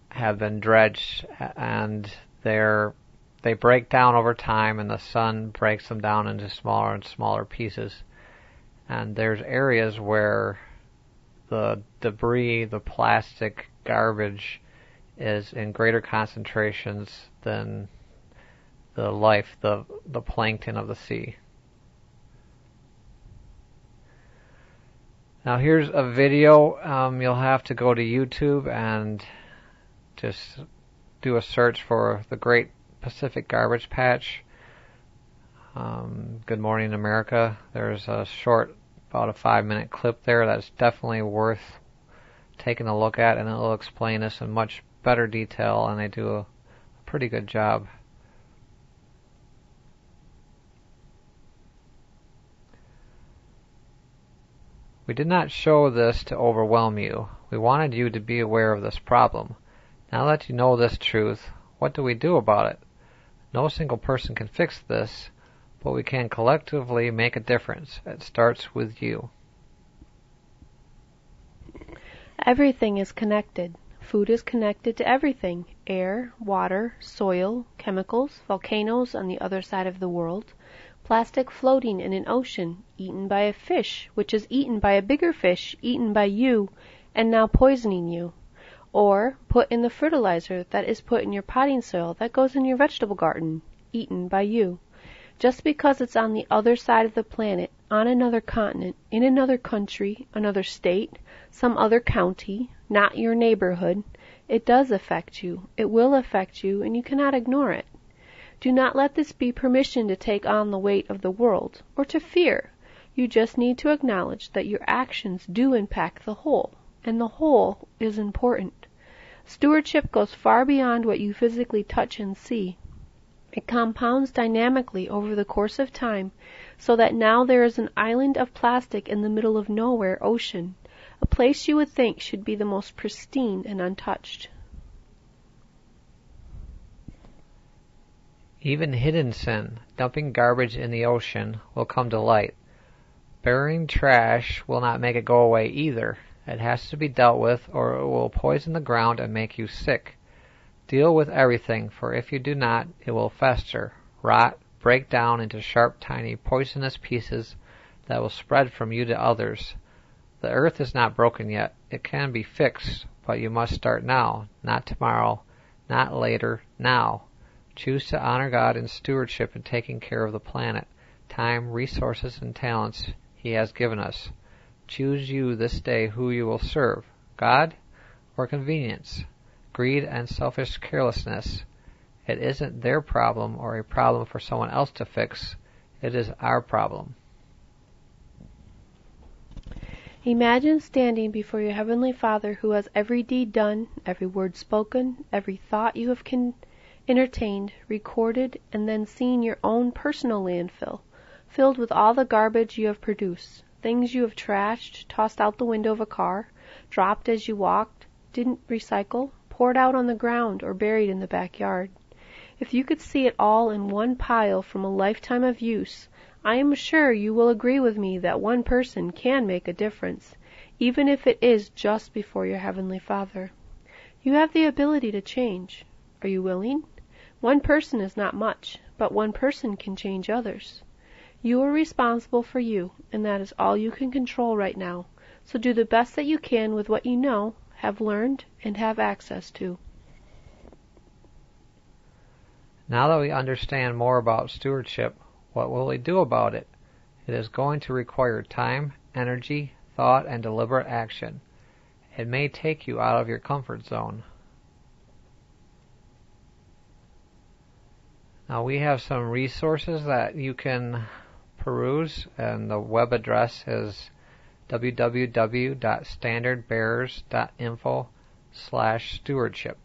have been dredged, and they break down over time, and the sun breaks them down into smaller and smaller pieces. And there's areas where the debris, the plastic garbage, is in greater concentrations than the life, the plankton of the sea. Now here's a video. You'll have to go to YouTube and just do a search for the Great Pacific Garbage Patch. Good Morning America. There's a short, about a 5-minute clip there that's definitely worth taking a look at, and it'll explain this in much better detail, and they do a pretty good job. We did not show this to overwhelm you. We wanted you to be aware of this problem. Now that you know this truth, what do we do about it? No single person can fix this, but we can collectively make a difference. It starts with you. Everything is connected. Food is connected to everything. Air, water, soil, chemicals, volcanoes on the other side of the world, plastic floating in an ocean, eaten by a fish, which is eaten by a bigger fish, eaten by you, and now poisoning you. Or put in the fertilizer that is put in your potting soil that goes in your vegetable garden, eaten by you. Just because it's on the other side of the planet, on another continent, in another country, another state, some other county, not your neighborhood, it does affect you. It will affect you, and you cannot ignore it. Do not let this be permission to take on the weight of the world, or to fear. You just need to acknowledge that your actions do impact the whole, and the whole is important. Stewardship goes far beyond what you physically touch and see. It compounds dynamically over the course of time, so that now there is an island of plastic in the middle of nowhere ocean, a place you would think should be the most pristine and untouched. Even hidden sin, dumping garbage in the ocean, will come to light. Burying trash will not make it go away either. It has to be dealt with, or it will poison the ground and make you sick. Deal with everything, for if you do not, it will fester, rot, break down into sharp, tiny, poisonous pieces that will spread from you to others. The earth is not broken yet. It can be fixed, but you must start now, not tomorrow, not later, now. Choose to honor God in stewardship and taking care of the planet, time, resources, and talents He has given us. Choose you this day who you will serve, God or convenience, greed and selfish carelessness. It isn't their problem or a problem for someone else to fix. It is our problem. Imagine standing before your Heavenly Father who has every deed done, every word spoken, every thought you have entertained, recorded, and then seeing your own personal landfill, filled with all the garbage you have produced, things you have trashed, tossed out the window of a car, dropped as you walked, didn't recycle, poured out on the ground, or buried in the backyard. If you could see it all in one pile from a lifetime of use, I am sure you will agree with me that one person can make a difference, even if it is just before your Heavenly Father. You have the ability to change. Are you willing? One person is not much, but one person can change others. You are responsible for you, and that is all you can control right now. So do the best that you can with what you know, have learned, and have access to. Now that we understand more about stewardship, what will we do about it? It is going to require time, energy, thought, and deliberate action. It may take you out of your comfort zone. Now we have some resources that you can peruse, and the web address is www.standardbearers.info/stewardship.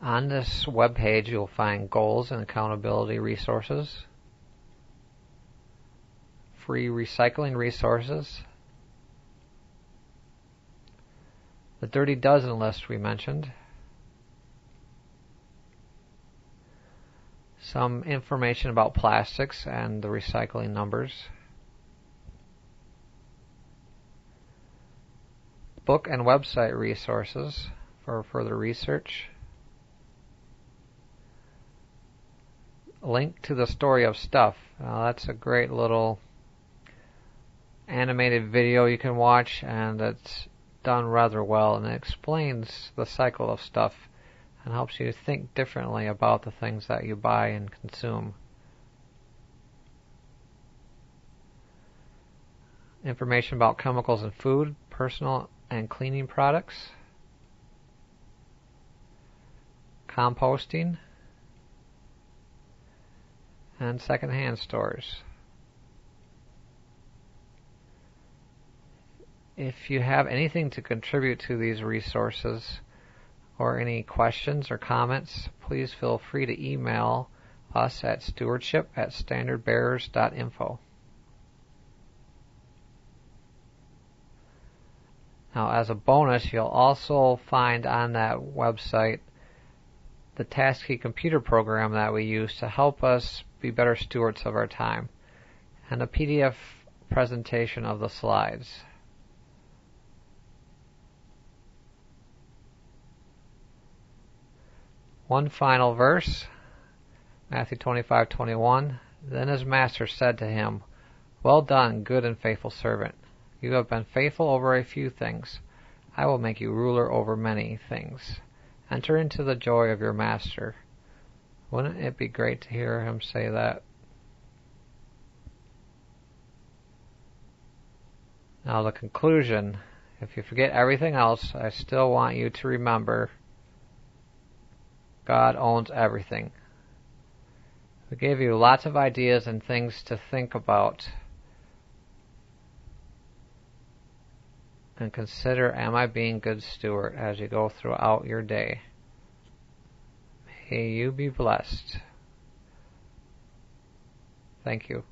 On this webpage you'll find goals and accountability resources, free recycling resources, the Dirty Dozen list we mentioned, some information about plastics and the recycling numbers, book and website resources for further research, link to the story of stuff. That's a great little animated video you can watch, and it's done rather well, and it explains the cycle of stuff and helps you think differently about the things that you buy and consume. Information about chemicals in food, personal and cleaning products, composting, and secondhand stores. If you have anything to contribute to these resources or any questions or comments, please feel free to email us at stewardship@standardbearers.info. Now, as a bonus, you'll also find on that website the TaskKey computer program that we use to help us be better stewards of our time, and a PDF presentation of the slides. One final verse, Matthew 25:21. Then his master said to him, "Well done, good and faithful servant. You have been faithful over a few things. I will make you ruler over many things. Enter into the joy of your master." Wouldn't it be great to hear him say that? Now the conclusion. If you forget everything else, I still want you to remember God owns everything. We gave you lots of ideas and things to think about and consider, am I being a good steward as you go throughout your day? May you be blessed. Thank you.